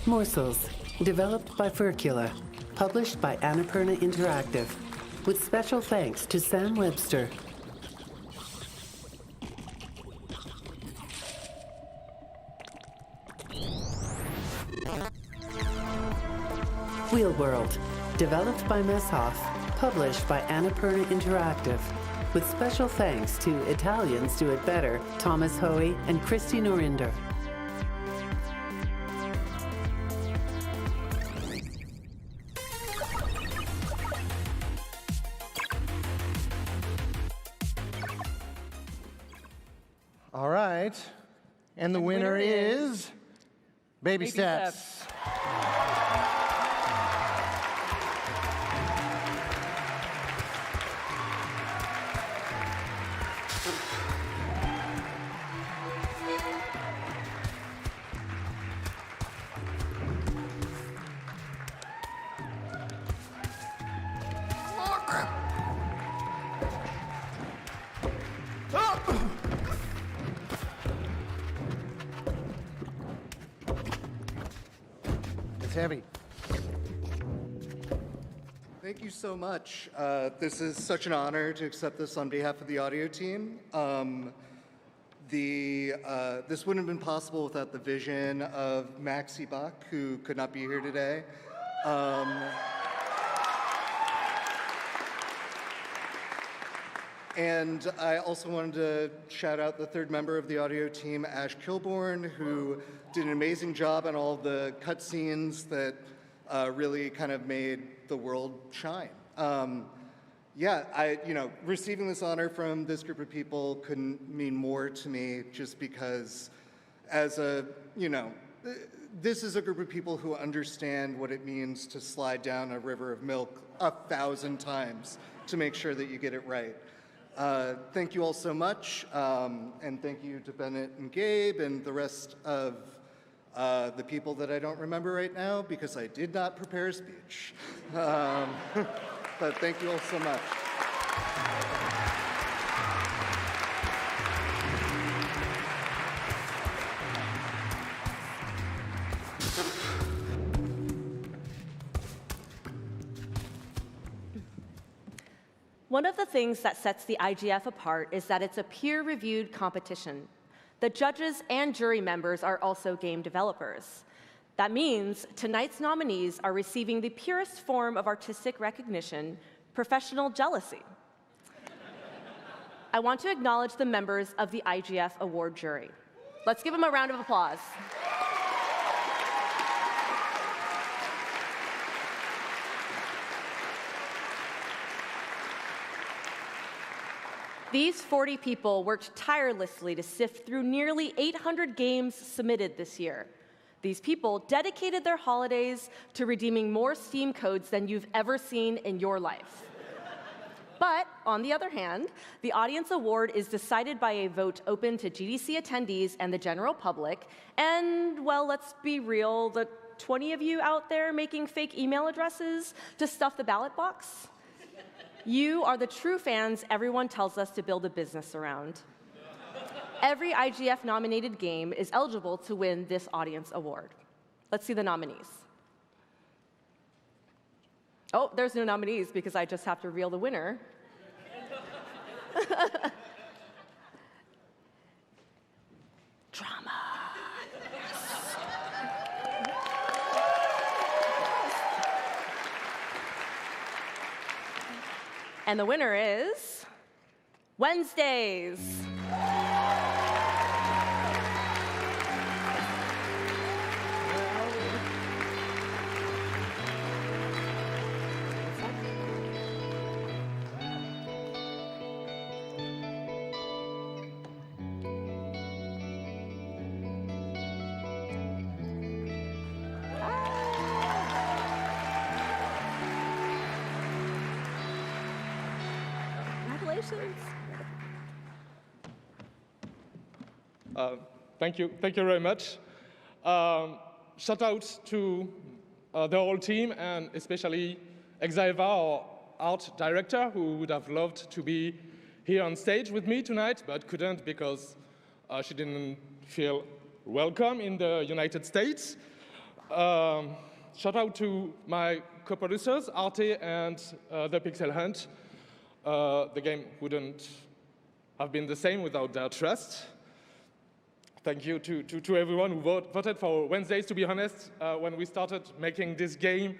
Morsels, developed by Furcula, published by Annapurna Interactive, with special thanks to Sam Webster. Wheel World, developed by Messhoff, published by Annapurna Interactive, with special thanks to Italians Do It Better, Thomas Hoey and Christy Norinder. All right, and the winner is Baby Steps. heavy. Thank you so much. This is such an honor to accept this on behalf of the audio team. This wouldn't have been possible without the vision of Max Ebach, who could not be here today. And I also wanted to shout out the third member of the audio team, Ash Kilborn, who did an amazing job on all the cutscenes that really kind of made the world shine. Receiving this honor from this group of people couldn't mean more to me, just because this is a group of people who understand what it means to slide down a river of milk 1,000 times to make sure that you get it right. Thank you all so much, and thank you to Bennett and Gabe and the rest of the people that I don't remember right now because I did not prepare a speech. But thank you all so much. One of the things that sets the IGF apart is that it's a peer-reviewed competition. The judges and jury members are also game developers. That means tonight's nominees are receiving the purest form of artistic recognition, professional jealousy. I want to acknowledge the members of the IGF award jury. Let's give them a round of applause. These 40 people worked tirelessly to sift through nearly 800 games submitted this year. These people dedicated their holidays to redeeming more Steam codes than you've ever seen in your life. But, on the other hand, the audience award is decided by a vote open to GDC attendees and the general public, and, well, let's be real, the 20 of you out there making fake email addresses to stuff the ballot box? You are the true fans everyone tells us to build a business around. Every IGF-nominated game is eligible to win this audience award. Let's see the nominees. Oh, there's no nominees because I just have to reveal the winner. Drama. And the winner is Wednesdays. Congratulations. Thank you very much. Shout out to the whole team and especially Exaiva, our art director, who would have loved to be here on stage with me tonight, but couldn't because she didn't feel welcome in the United States. Shout out to my co-producers, Arte and The Pixel Hunt. The game wouldn't have been the same without their trust. Thank you to everyone who voted for Wednesdays. To be honest, when we started making this game,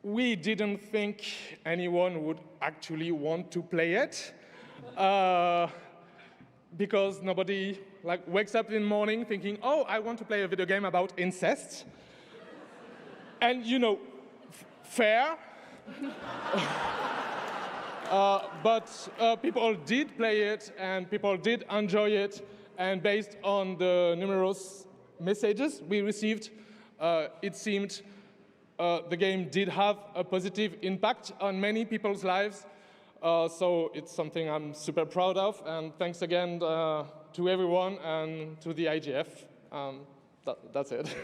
we didn't think anyone would actually want to play it. Because nobody wakes up in the morning thinking, oh, I want to play a video game about incest. And, fair. But people did play it, and people did enjoy it. And based on the numerous messages we received, it seemed the game did have a positive impact on many people's lives. So it's something I'm super proud of. And thanks again to everyone and to the IGF. That's it.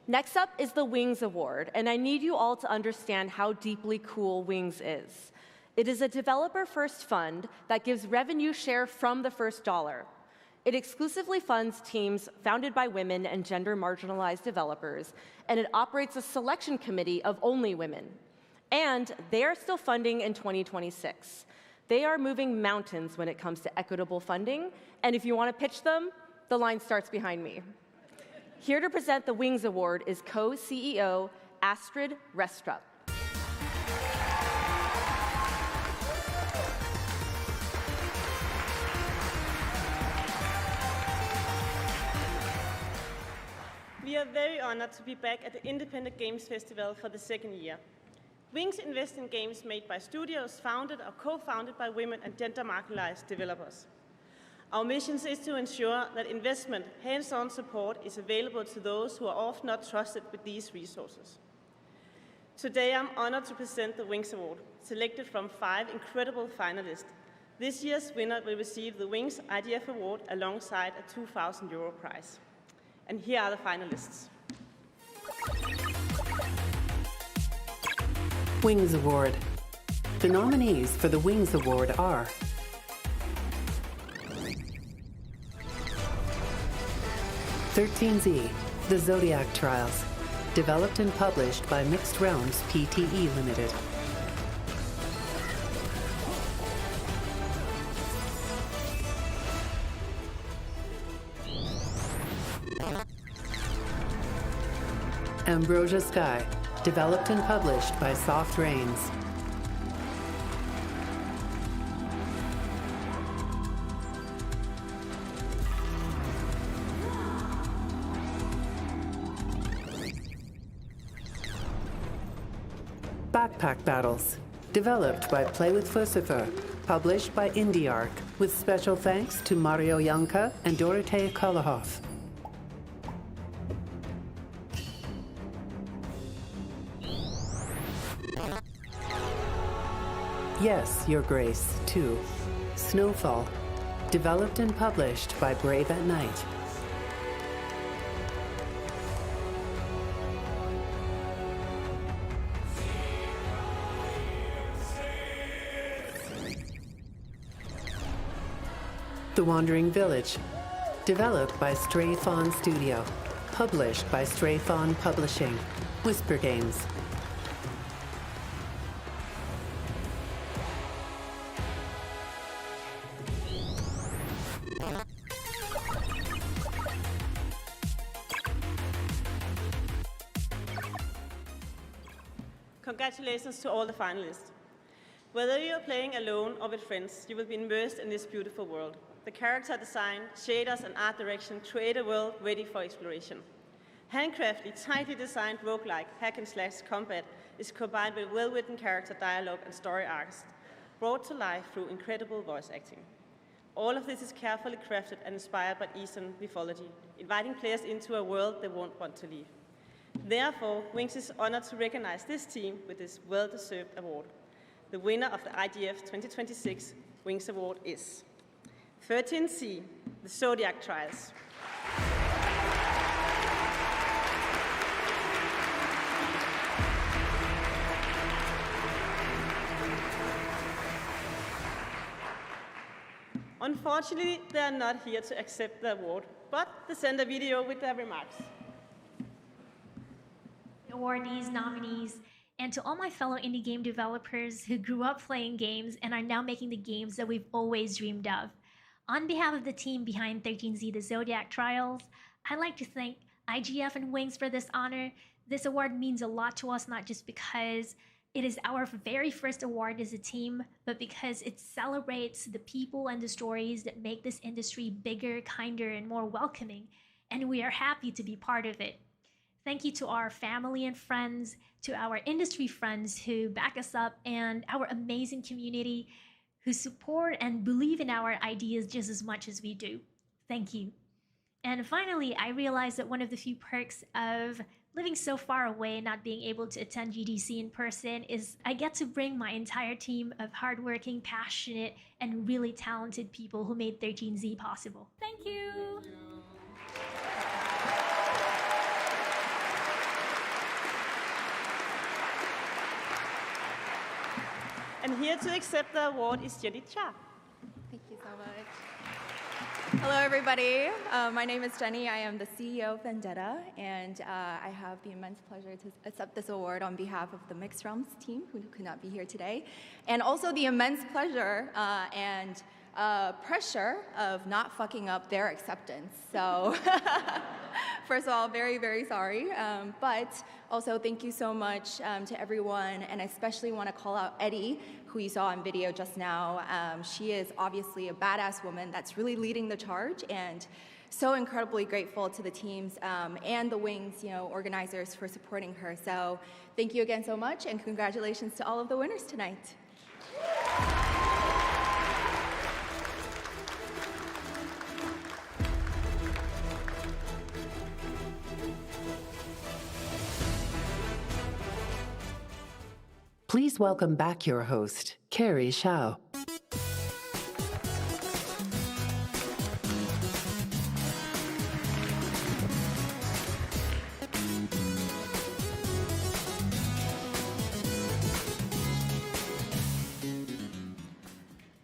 Next up is the Wings Award, and I need you all to understand how deeply cool Wings is. It is a developer-first fund that gives revenue share from the first dollar. It exclusively funds teams founded by women and gender-marginalized developers, and it operates a selection committee of only women. And they are still funding in 2026. They are moving mountains when it comes to equitable funding, and if you want to pitch them, the line starts behind me. Here to present the Wings Award is co-CEO Astrid Restrup. We are very honored to be back at the Independent Games Festival for the second year. Wings invests in games made by studios founded or co-founded by women and gender-marginalized developers. Our mission is to ensure that investment, hands-on support is available to those who are often not trusted with these resources. Today, I'm honored to present the Wings Award, selected from 5 incredible finalists. This year's winner will receive the Wings IGF Award alongside a €2,000 prize. And here are the finalists. Wings Award. The nominees for the Wings Award are 13Z, The Zodiac Trials, developed and published by Mixed Realms Pte. Limited. Ambrosia Sky, developed and published by Soft Rains. Backpack Battles, developed by Play with Fusifer, published by IndieArc, with special thanks to Mario Janka and Dorothea Kolohoff. Yes, Your Grace, 2. Snowfall, developed and published by Brave at Night. The Wandering Village, developed by Stray Fawn Studio, published by Stray Fawn Publishing, Whisper Games. Congratulations to all the finalists. Whether you are playing alone or with friends, you will be immersed in this beautiful world. The character design, shaders, and art direction create a world ready for exploration. Handcrafted, tightly designed roguelike hack-and-slash combat is combined with well-written character dialogue and story arcs, brought to life through incredible voice acting. All of this is carefully crafted and inspired by Eastern mythology, inviting players into a world they won't want to leave. Therefore, Wings is honored to recognize this team with this well-deserved award. The winner of the IGF 2026 Wings Award is 13Z, The Zodiac Trials. Unfortunately, they are not here to accept the award, but they send a video with their remarks. Awardees, nominees, and to all my fellow indie game developers who grew up playing games and are now making the games that we've always dreamed of. On behalf of the team behind 13Z The Zodiac Trials, I'd like to thank IGF and Wings for this honor. This award means a lot to us, not just because it is our very first award as a team, but because it celebrates the people and the stories that make this industry bigger, kinder, and more welcoming, and we are happy to be part of it. Thank you to our family and friends, to our industry friends who back us up, and our amazing community who support and believe in our ideas just as much as we do. Thank you. And finally, I realized that one of the few perks of living so far away and not being able to attend GDC in person is I get to bring my entire team of hardworking, passionate, and really talented people who made 13Z possible. Thank you. And here to accept the award is Jenny Cha. Thank you so much. Hello, everybody. My name is Jenny. I am the CEO of Vendetta, and I have the immense pleasure to accept this award on behalf of the Mixed Realms team, who could not be here today, and also the immense pleasure and pressure of not fucking up their acceptance. So, first of all, very, very sorry. But also, thank you so much to everyone, and I especially want to call out Eddie, who you saw on video just now. She is obviously a badass woman that's really leading the charge, and so incredibly grateful to the teams and the Wings, organizers for supporting her. So, thank you again so much, and congratulations to all of the winners tonight. Please welcome back your host, Carrie Shao.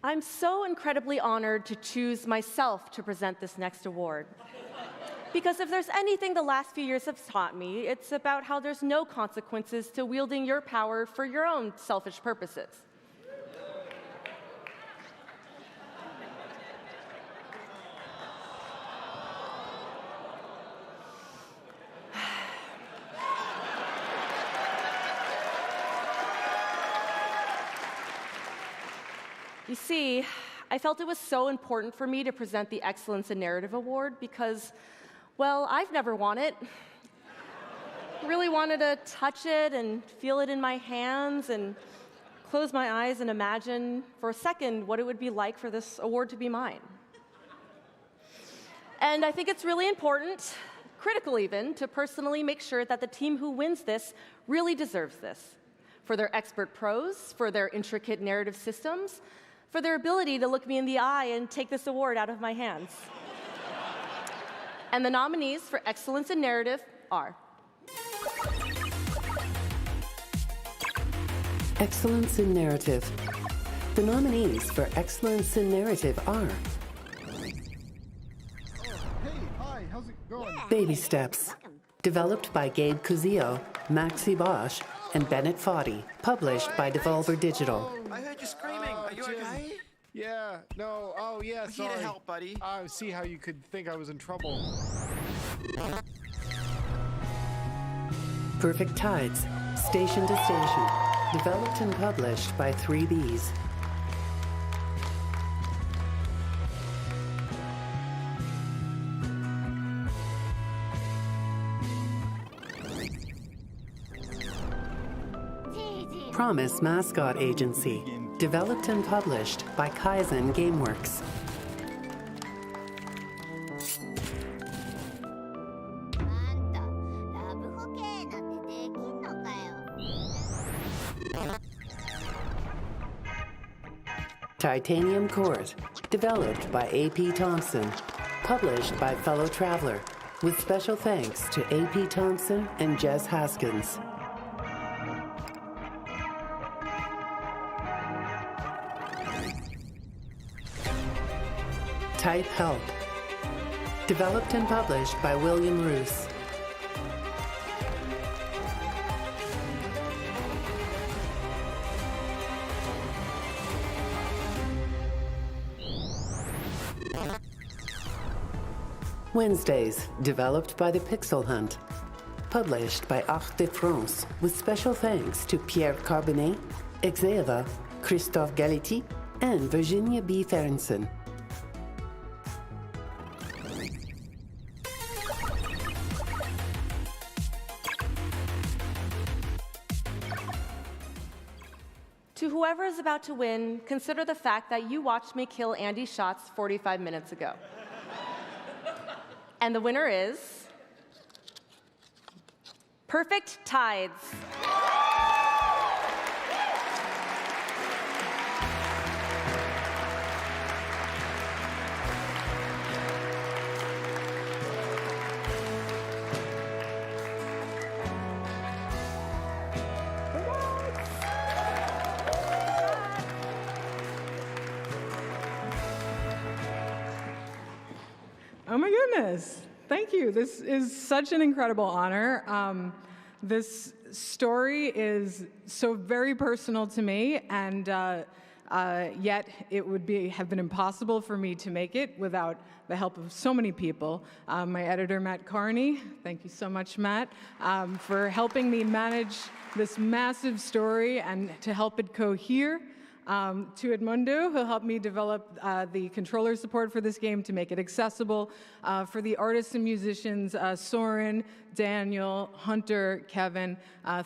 I'm so incredibly honored to choose myself to present this next award. Because if there's anything the last few years have taught me, it's about how there's no consequences to wielding your power for your own selfish purposes. You see, I felt it was so important for me to present the Excellence in Narrative Award because, well, I've never won it. Really wanted to touch it and feel it in my hands and close my eyes and imagine for a second what it would be like for this award to be mine. And I think it's really important, critical even, to personally make sure that the team who wins this really deserves this. For their expert prose, for their intricate narrative systems, for their ability to look me in the eye and take this award out of my hands. And the nominees for Excellence in Narrative are Excellence in Narrative. The nominees for Excellence in Narrative are Hi, how's it going? Baby Steps, developed by Gabe Cuzio, Maxi Bosch, and Bennett Foddy, published by Devolver Digital. I heard you screaming. Are you okay? Yeah, no, oh yeah, I'm here sorry. to help, buddy. I see how you could think I was in trouble. Perfect Tides, Station to Station, developed and published by 3Bs. Promise Mascot Agency, developed and published by Kaizen Gameworks. Titanium Court, developed by A.P. Thompson, published by Fellow Traveler, with special thanks to A.P. Thompson and Jess Haskins. Type Help, developed and published by William Roos. Wednesdays, developed by The Pixel Hunt, published by Arc de France, with special thanks to Pierre Carbonet, Exeva, Christophe Galetti, and Virginia B. Ferenson. To whoever is about to win, consider the fact that you watched me kill Andy Schatz 45 minutes ago. And the winner is Perfect Tides. goodness. Thank you. This is such an incredible honor. This story is so very personal to me, and yet it would have been impossible for me to make it without the help of so many people. My editor, Matt Carney, thank you so much, Matt, for helping me manage this massive story and to help it cohere. To Edmundo, who helped me develop the controller support for this game to make it accessible. For the artists and musicians, Soren, Daniel, Hunter, Kevin,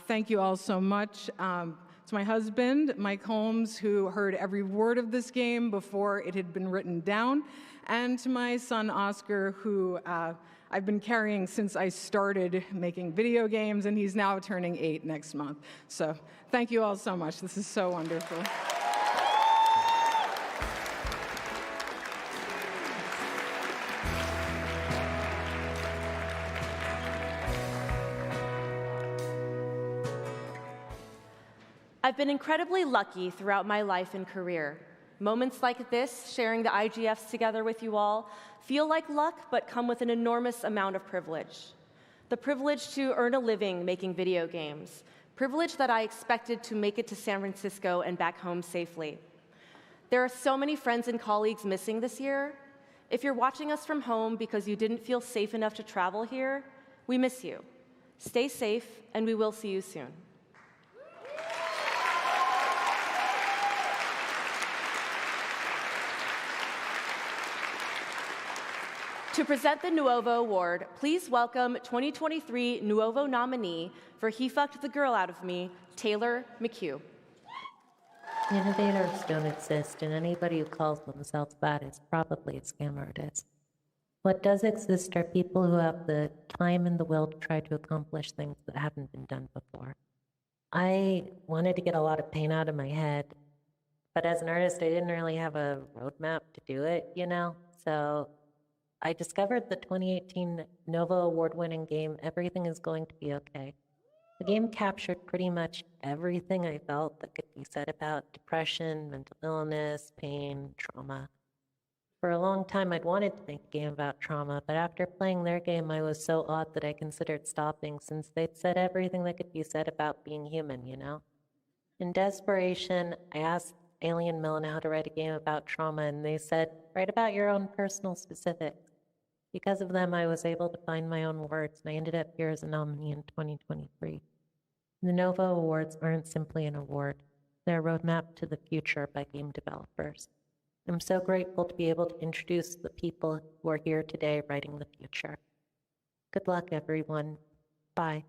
thank you all so much. To my husband, Mike Holmes, who heard every word of this game before it had been written down. And to my son, Oscar, who I've been carrying since I started making video games, and he's now turning 8 next month. So thank you all so much. This is so wonderful. I've been incredibly lucky throughout my life and career. Moments like this, sharing the IGFs together with you all, feel like luck, but come with an enormous amount of privilege. The privilege to earn a living making video games. Privilege that I expected to make it to San Francisco and back home safely. There are so many friends and colleagues missing this year. If you're watching us from home because you didn't feel safe enough to travel here, we miss you. Stay safe, and we will see you soon. To present the Nuovo Award, please welcome 2023 Nuovo nominee for He Fucked the Girl Out of Me, Taylor McHugh. Innovators don't exist, and anybody who calls themselves that is probably a scam artist. What does exist are people who have the time and the will to try to accomplish things that haven't been done before. I wanted to get a lot of pain out of my head, but as an artist, I didn't really have a roadmap to do it, So I discovered the 2018 Nova award-winning game, Everything Is Going to Be Okay. The game captured pretty much everything I felt that could be said about depression, mental illness, pain, trauma. For a long time, I'd wanted to make a game about trauma, but after playing their game, I was so awed that I considered stopping, since they'd said everything that could be said about being human, In desperation, I asked Alien Millen how to write a game about trauma, and they said, write about your own personal specifics. Because of them, I was able to find my own words, and I ended up here as a nominee in 2023. The Nova Awards aren't simply an award. They're a roadmap to the future by game developers. I'm so grateful to be able to introduce the people who are here today writing the future. Good luck, everyone. Bye.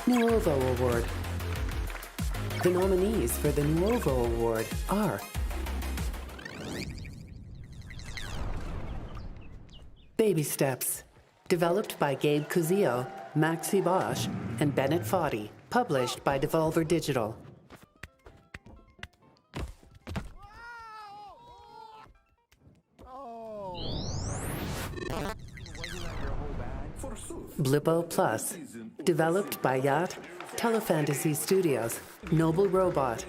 Nuovo Award. The nominees for the Nuovo Award are Baby Steps, developed by Gabe Cuzio, Maxi Bosch, and Bennett Foddy, published by Devolver Digital. Blippo Plus, developed by Yacht, Telefantasy Studios, Noble Robot,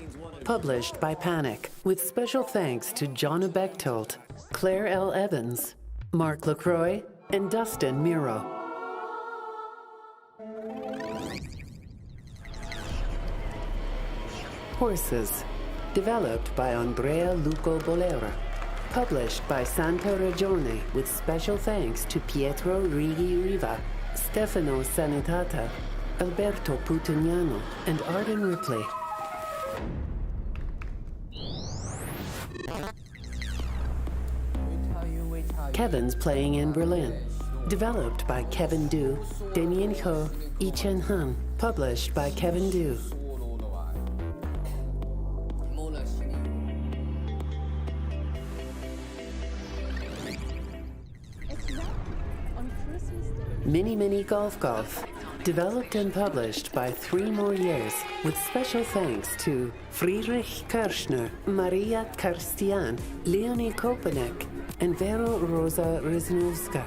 published by Panic, with special thanks to Jonna Bechtold, Claire L. Evans, Mark LaCroix, and Dustin Miro. Horses, developed by Andrea Luco Bolera, published by Santa Regione, with special thanks to Pietro Righi Riva, Stefano Sanitata, Alberto Putugnano, and Arden Ripley. Kevin's Playing in Berlin, developed by Kevin Du, Damien Ho, Yichen Han, published by Kevin Du. Mini Mini Golf Golf, developed and published by 3 More Years, with special thanks to Friedrich Kirschner, Maria Karstian, Leonie Kopanek, and Vero Rosa Riznovska.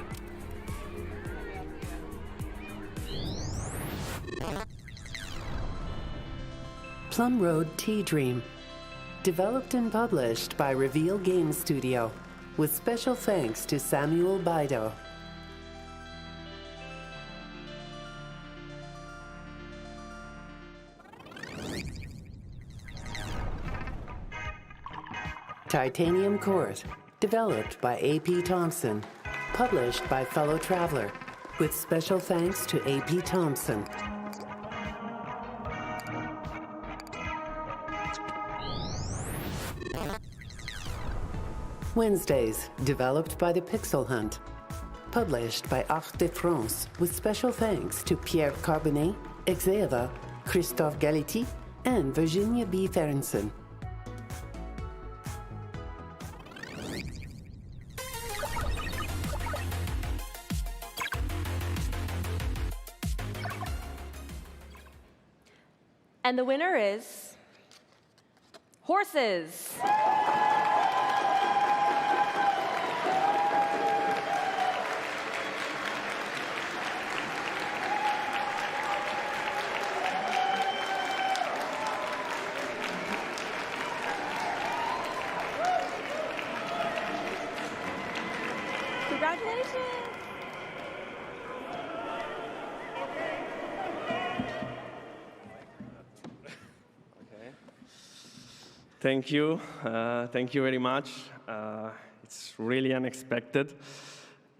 Plum Road Tea Dream, Developed and published by Reveal Game Studio, with special thanks to Samuel Bido. Titanium Court, developed by A.P. Thompson, published by Fellow Traveler, with special thanks to A.P. Thompson. Wednesdays, developed by The Pixel Hunt, published by Arc de France, with special thanks to Pierre Carbonet, Exeva, Christophe Galetti, and Virginia B. Ferenson. And the winner is Horses. Congratulations. Thank you. Thank you very much. It's really unexpected.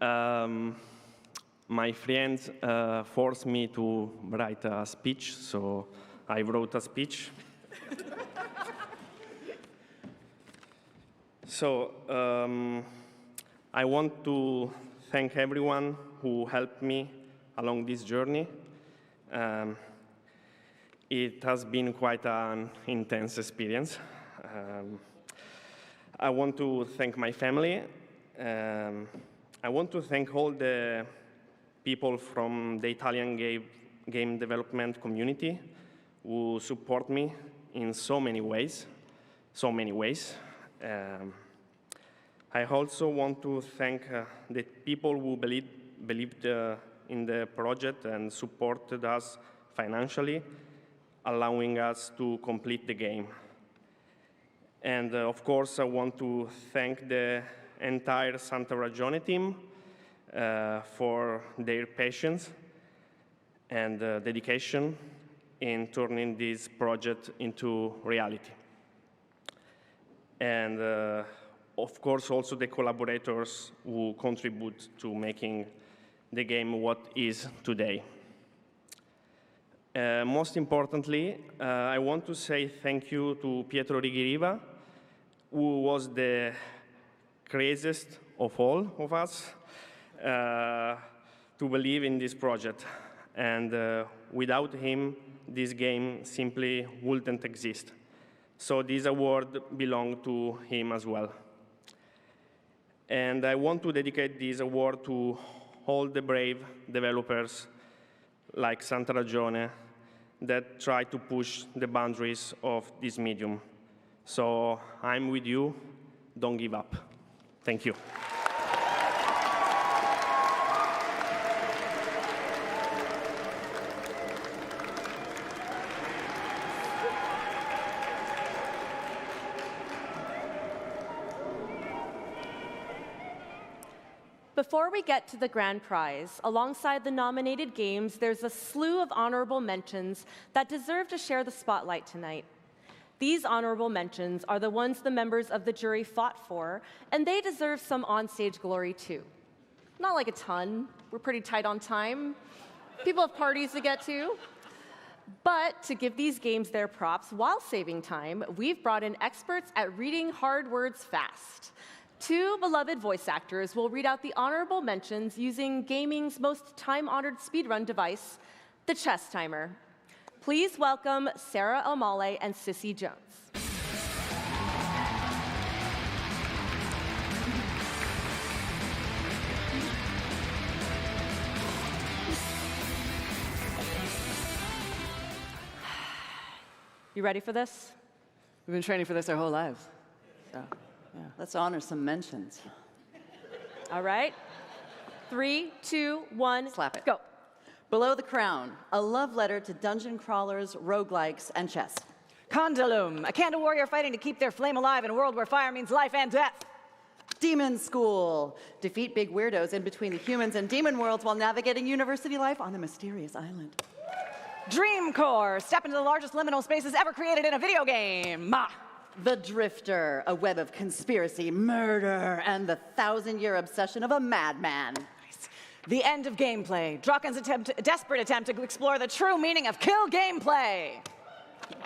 My friends forced me to write a speech, so I wrote a speech. So I want to thank everyone who helped me along this journey. It has been quite an intense experience. I want to thank my family. I want to thank all the people from the Italian game development community who support me in so many ways. I also want to thank the people who believed in the project and supported us financially, allowing us to complete the game. And of course, I want to thank the entire Santa Ragione team for their patience and dedication in turning this project into reality. And of course, also the collaborators who contribute to making the game what is today. Most importantly, I want to say thank you to Pietro Righi-Riva, who was the craziest of all of us to believe in this project. And without him, this game simply wouldn't exist. So this award belongs to him as well. And I want to dedicate this award to all the brave developers like Santa Ragione that try to push the boundaries of this medium. So I'm with you, don't give up. Thank you. Before we get to the grand prize, alongside the nominated games, there's a slew of honorable mentions that deserve to share the spotlight tonight. These honorable mentions are the ones the members of the jury fought for, and they deserve some onstage glory too. Not like a ton, we're pretty tight on time. People have parties to get to. But to give these games their props while saving time, we've brought in experts at reading hard words fast. Two beloved voice actors will read out the honorable mentions using gaming's most time-honored speedrun device, the chess timer. Please welcome Sarah O'Malley and Sissy Jones. You ready for this? We've been training for this our whole lives. So, yeah. Let's honor some mentions. All right. 3, 2, 1, slap it. Go. Below the Crown, a love letter to dungeon crawlers, roguelikes, and chess. Condalum, a candle warrior fighting to keep their flame alive in a world where fire means life and death. Demon School, defeat big weirdos in between the humans and demon worlds while navigating university life on a mysterious island. Dream Core, step into the largest liminal spaces ever created in a video game. The Drifter, a web of conspiracy, murder, and the 1,000-year obsession of a madman. The end of gameplay, Draken's desperate attempt to explore the true meaning of kill gameplay.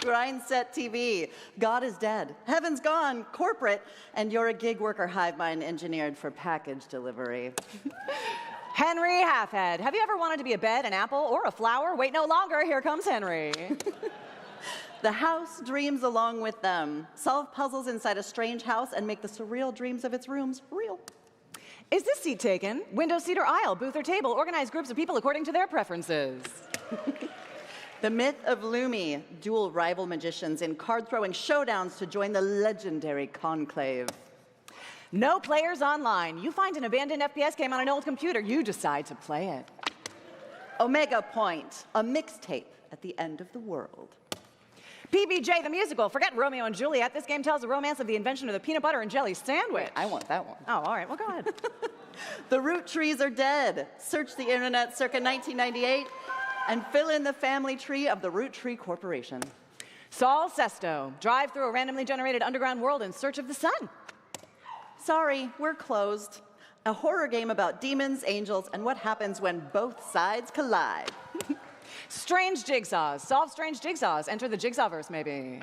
Grindset TV, God is dead, heaven's gone, corporate, and you're a gig worker hive mind engineered for package delivery. Henry Halfhead, have you ever wanted to be a bed, an apple, or a flower? Wait no longer, here comes Henry. The house dreams along with them. Solve puzzles inside a strange house and make the surreal dreams of its rooms real. Is this seat taken? Window, seat, or aisle, booth, or table? Organize groups of people according to their preferences. The myth of Lumi, dual rival magicians in card-throwing showdowns to join the legendary conclave. No players online. You find an abandoned FPS game on an old computer. You decide to play it. Omega Point, a mixtape at the end of the world. PBJ the musical. Forget Romeo and Juliet. This game tells the romance of the invention of the peanut butter and jelly sandwich. I want that one. Oh, all right. Well, go ahead. The root trees are dead. Search the internet circa 1998 and fill in the family tree of the Root Tree Corporation. Sol Sesto. Drive through a randomly generated underground world in search of the sun. Sorry, we're closed. A horror game about demons, angels, and what happens when both sides collide. Strange jigsaws. Solve strange jigsaws. Enter the Jigsawverse, maybe.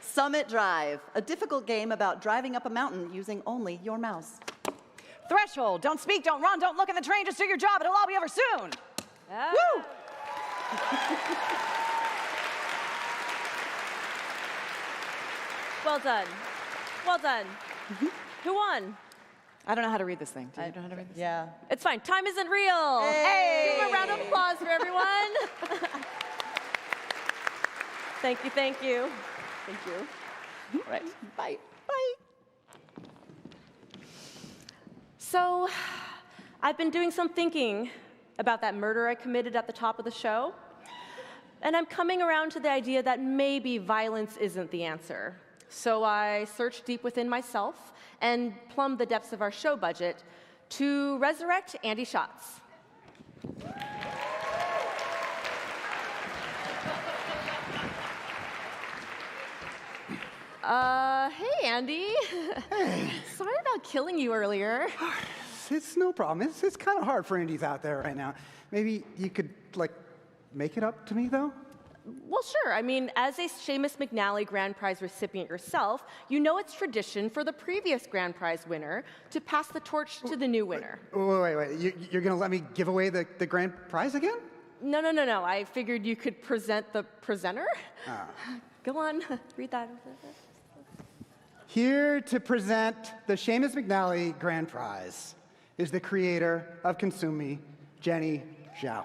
Summit Drive, a difficult game about driving up a mountain using only your mouse. Threshold. Don't speak, don't run, don't look in the train, just do your job. It'll all be over soon. Woo! Well done. Well done. Who won? I don't know how to read this thing. Do you know how to read this? Yeah. It's fine. Time isn't real. Hey! Give a round of applause for everyone. Thank you, thank you. Thank you. All right, bye. Bye. So, I've been doing some thinking about that murder I committed at the top of the show. And I'm coming around to the idea that maybe violence isn't the answer. So I searched deep within myself and plumbed the depths of our show budget to resurrect Andy Schatz. Hey, Andy. Hey. Sorry about killing you earlier. It's no problem. It's kind of hard for indies out there right now. Maybe you could, like, make it up to me, though? Well, sure. I mean, as a Seamus McNally Grand Prize recipient yourself, you know it's tradition for the previous Grand Prize winner to pass the torch to the new winner. Wait. You're going to let me give away the Grand Prize again? No. I figured you could present the presenter. Go on, read that. Here to present the Seamus McNally Grand Prize is the creator of Consume Me, Jenny Zhao.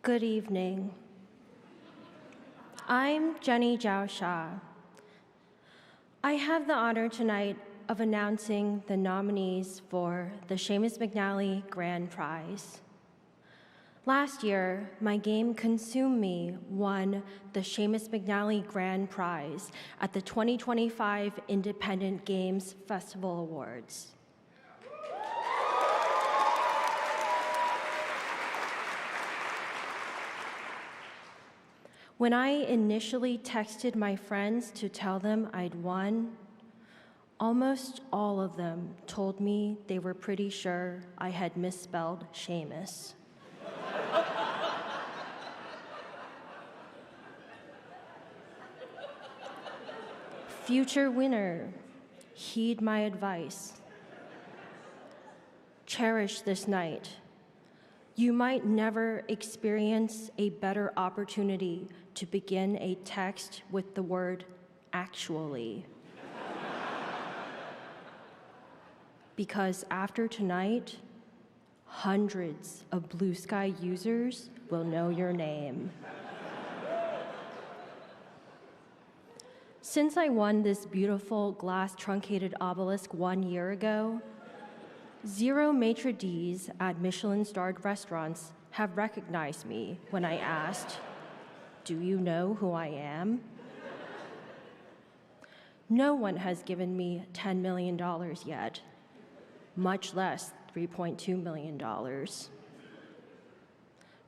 Good evening. I'm Jenny Zhao Sha. I have the honor tonight of announcing the nominees for the Seamus McNally Grand Prize. Last year, my game Consume Me won the Seamus McNally Grand Prize at the 2025 Independent Games Festival Awards. When I initially texted my friends to tell them I'd won, almost all of them told me they were pretty sure I had misspelled Seamus. Future winner, heed my advice. Cherish this night. You might never experience a better opportunity to begin a text with the word actually. Because after tonight, hundreds of Blue Sky users will know your name. Since I won this beautiful glass truncated obelisk 1 year ago, 0 maitre d's at Michelin-starred restaurants have recognized me when I asked, "Do you know who I am?" No one has given me $10 million yet, much less $3.2 million.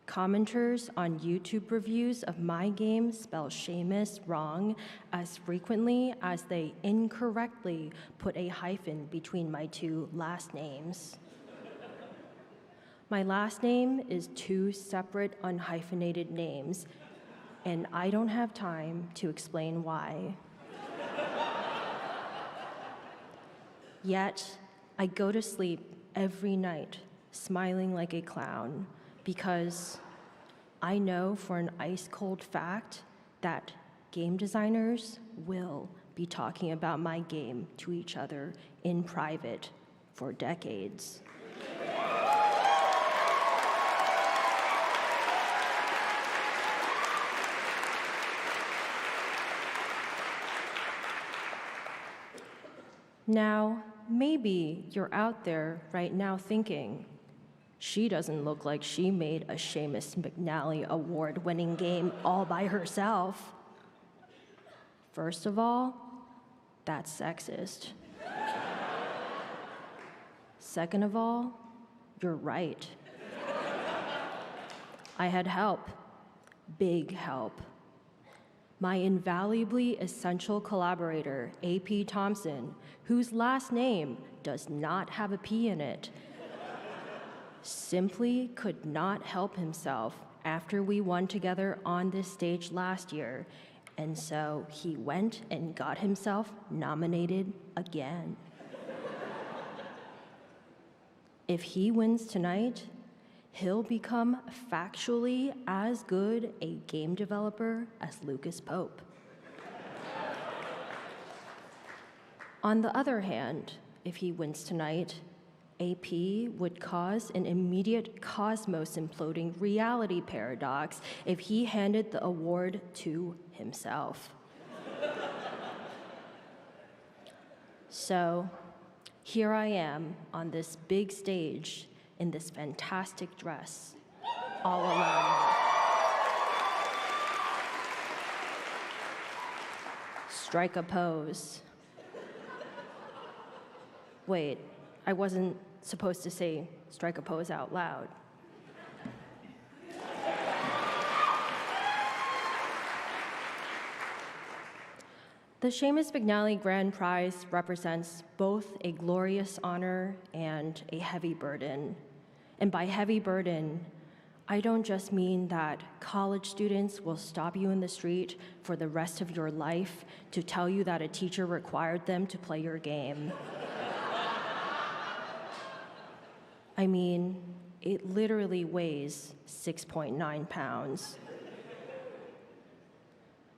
Commenters on YouTube reviews of my game spell Seamus wrong as frequently as they incorrectly put a hyphen between my 2 last names. My last name is 2 separate unhyphenated names, and I don't have time to explain why. Yet, I go to sleep every night smiling like a clown because I know for an ice-cold fact that game designers will be talking about my game to each other in private for decades. Now, maybe you're out there right now thinking, she doesn't look like she made a Seamus McNally award-winning game all by herself. First of all, that's sexist. Second of all, you're right. I had help, big help. My invaluably essential collaborator, A.P. Thompson, whose last name does not have a P in it, simply could not help himself after we won together on this stage last year, and so he went and got himself nominated again. If he wins tonight, he'll become factually as good a game developer as Lucas Pope. On the other hand, if he wins tonight, AP would cause an immediate cosmos imploding reality paradox if he handed the award to himself. So, here I am on this big stage in this fantastic dress, all alone. Strike a pose. Wait, I wasn't supposed to say strike a pose out loud. The Seamus McNally Grand Prize represents both a glorious honor and a heavy burden. And by heavy burden, I don't just mean that college students will stop you in the street for the rest of your life to tell you that a teacher required them to play your game. I mean, it literally weighs 6.9 pounds.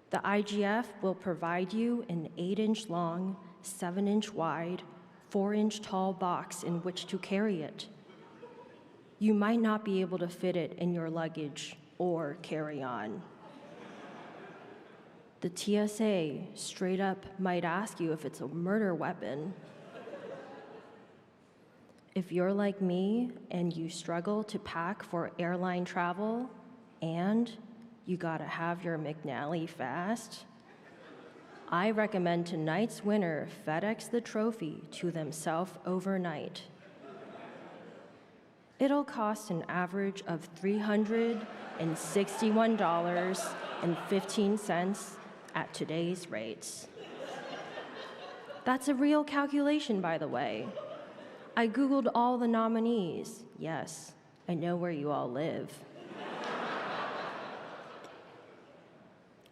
The IGF will provide you an 8-inch long, 7-inch wide, 4-inch tall box in which to carry it. You might not be able to fit it in your luggage or carry-on. The TSA straight up might ask you if it's a murder weapon. If you're like me and you struggle to pack for airline travel and you gotta have your McNally fast, I recommend tonight's winner FedEx the trophy to themselves overnight. It'll cost an average of $361.15 at today's rates. That's a real calculation, by the way. I Googled all the nominees. Yes, I know where you all live.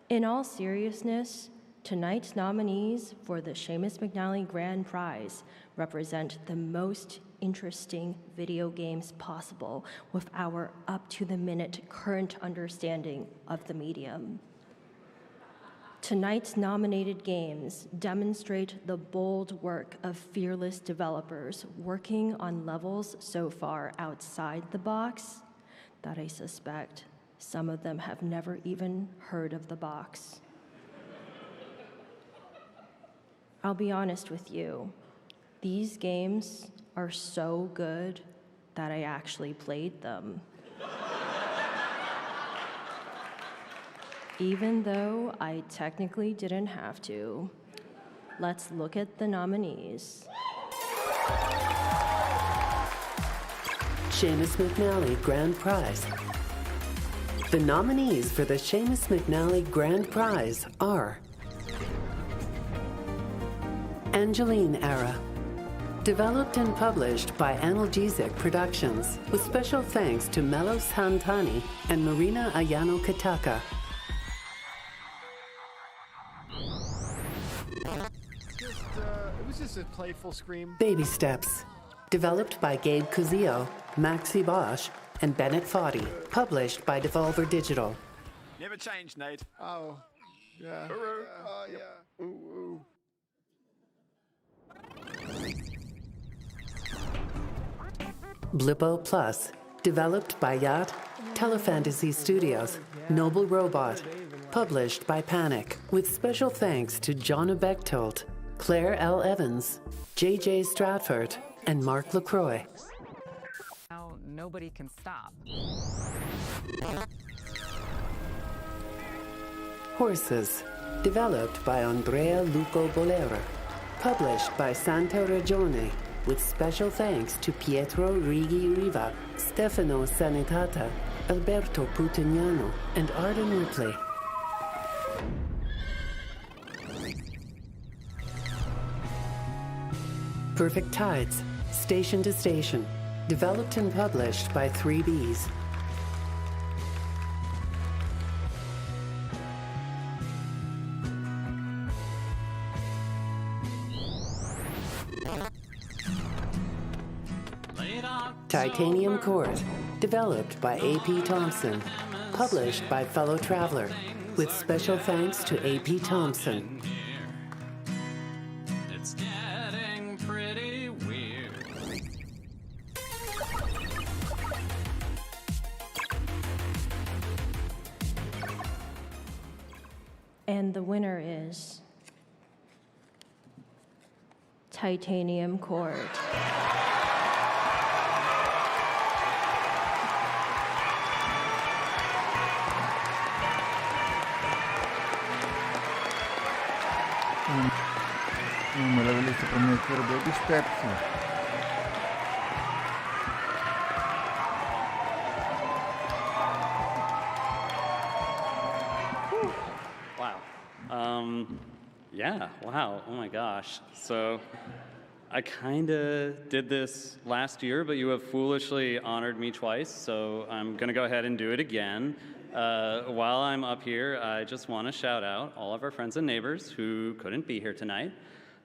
In all seriousness, tonight's nominees for the Seamus McNally Grand Prize represent the most interesting video games possible with our up-to-the-minute current understanding of the medium. Tonight's nominated games demonstrate the bold work of fearless developers working on levels so far outside the box that I suspect some of them have never even heard of the box. I'll be honest with you. These games are so good that I actually played them. Even though I technically didn't have to. Let's look at the nominees. Seamus McNally Grand Prize. The nominees for the Seamus McNally Grand Prize are Angeline Era. Developed and published by Analgesic Productions, with special thanks to Melos Hantani and Marina Ayano Kataka. It was just a playful scream. Baby Steps. Developed by Gabe Cuzio, Maxi Bosch, and Bennett Foddy. Published by Devolver Digital. Never change, Nate. Oh, yeah. Yeah. Ooh, ooh. Blippo Plus. Developed by Yacht, Telefantasy Studios, Noble Robot. Published by Panic, with special thanks to Jonna Bechtold, Claire L. Evans, J.J. Stratford, and Mark LaCroix. Now nobody can stop. Horses. Developed by Andrea Luco Bolera. Published by Santa Regione, with special thanks to Pietro Righi Riva, Stefano Sanitata, Alberto Putugnano, and Arden Ripley. Perfect Tides, Station to Station. Developed and published by 3Bs. Titanium Court, developed by A.P. Thompson, published by Fellow Traveler, with special thanks to A.P. Thompson. It's getting pretty weird. And the winner is Titanium Court. Meraviglioso promettere Baby Steps. Wow. Yeah, wow. Oh my gosh. So I kind of did this last year, but you have foolishly honored me twice, so I'm going to go ahead and do it again. While I'm up here, I just want to shout out all of our friends and neighbors who couldn't be here tonight.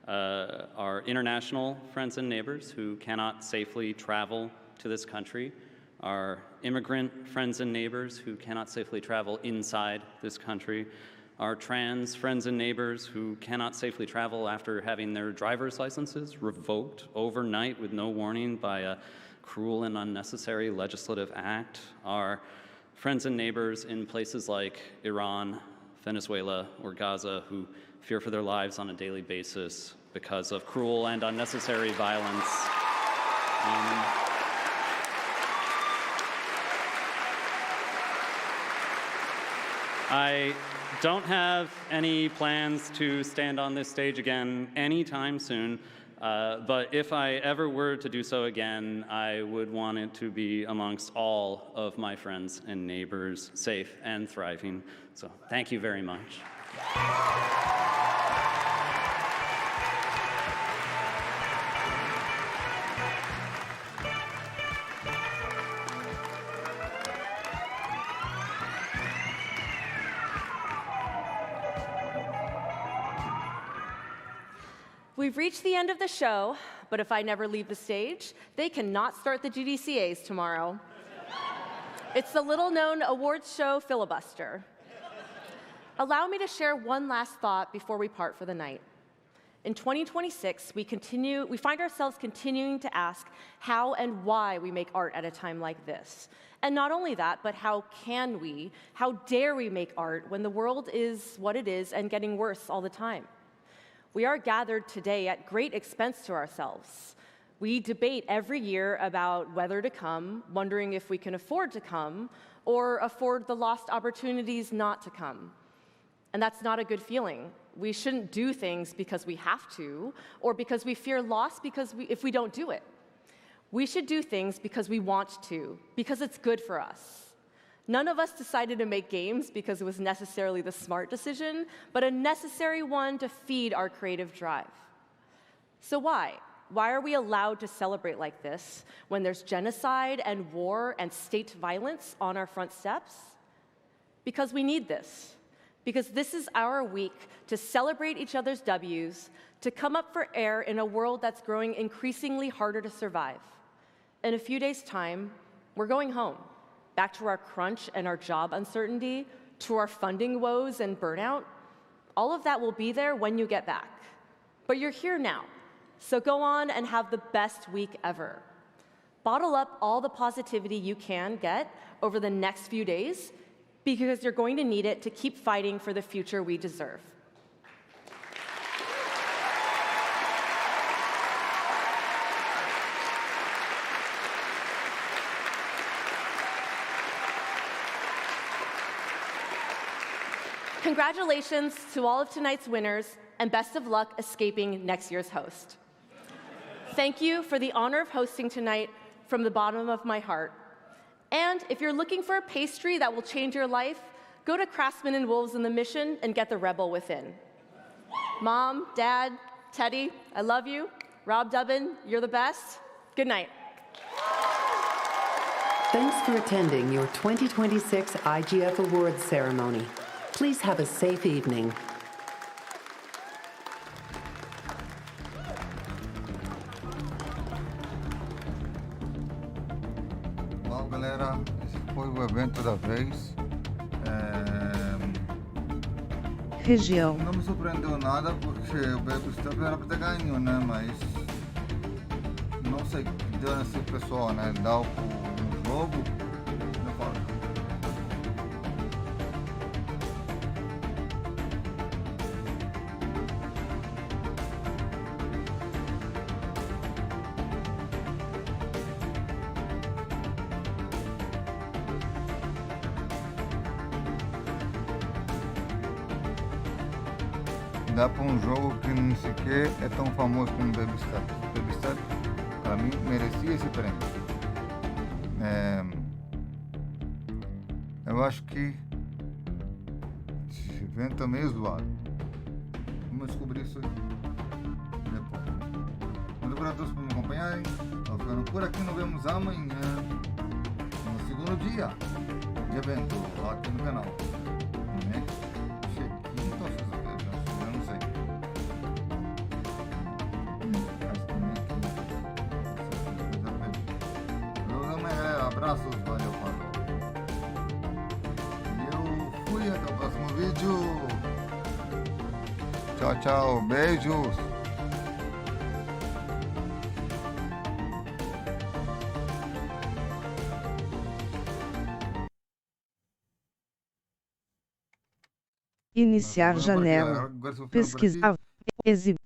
Our international friends and neighbors who cannot safely travel to this country, our immigrant friends and neighbors who cannot safely travel inside this country, our trans friends and neighbors who cannot safely travel after having their driver's licenses revoked overnight with no warning by a cruel and unnecessary legislative act, our friends and neighbors in places like Iran, Venezuela, or Gaza who fear for their lives on a daily basis because of cruel and unnecessary violence. I don't have any plans to stand on this stage again anytime soon, but if I ever were to do so again, I would want it to be amongst all of my friends and neighbors, safe and thriving. So thank you very much. We've reached the end of the show, but if I never leave the stage, they cannot start the GDCAs tomorrow. It's the little-known awards show filibuster. Allow me to share one last thought before we part for the night. In 2026, we find ourselves continuing to ask how and why we make art at a time like this. And not only that, but how dare we make art when the world is what it is and getting worse all the time? We are gathered today at great expense to ourselves. We debate every year about whether to come, wondering if we can afford to come, or afford the lost opportunities not to come. And that's not a good feeling. We shouldn't do things because we have to, or because we fear loss if we don't do it. We should do things because we want to, because it's good for us. None of us decided to make games because it was necessarily the smart decision, but a necessary one to feed our creative drive. So why? Why are we allowed to celebrate like this when there's genocide and war and state violence on our front steps? Because we need this. Because this is our week to celebrate each other's W's, to come up for air in a world that's growing increasingly harder to survive. In a few days' time, we're going home, back to our crunch and our job uncertainty, to our funding woes and burnout. All of that will be there when you get back. But you're here now, so go on and have the best week ever. Bottle up all the positivity you can get over the next few days, because you're going to need it to keep fighting for the future we deserve. Congratulations to all of tonight's winners, and best of luck escaping next year's host. Thank you for the honor of hosting tonight from the bottom of my heart. And if you're looking for a pastry that will change your life, go to Craftsman and Wolves in the Mission and get the Rebel Within. Mom, Dad, Teddy, I love you. Rob Dubbin, you're the best. Good night. Thanks for attending your 2026 IGF Awards ceremony. Please have a safe evening. Bom, galera, esse foi o evento da vez. Região. Não me surpreendeu nada porque o Baby Step era para ter ganho, né? Mas não sei, deu nesse pessoal, né? Dá o jogo, não fala. Dá para um jogo que nem sequer é tão famoso como Baby Step. Baby Step, para mim, merecia esse prêmio. Eu acho que esse evento é meio zoado. Vamos descobrir isso aí depois. Muito obrigado a todos por me acompanharem. Nós ficamos por aqui, nos vemos amanhã, no segundo dia de evento, aqui no canal. Abraços, valeu, falou. E eu fui, até o próximo vídeo. Tchau, tchau, beijos. Iniciar janela. Pesquisar.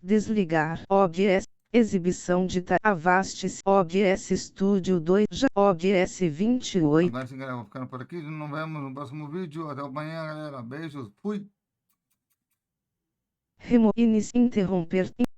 Desligar. OBS. Exibição de Avast OBS Studio 2 OBS 28. Agora sim, galera, vou ficando por aqui. Nos vemos no próximo vídeo. Até amanhã, galera. Beijos. Fui. Interromper.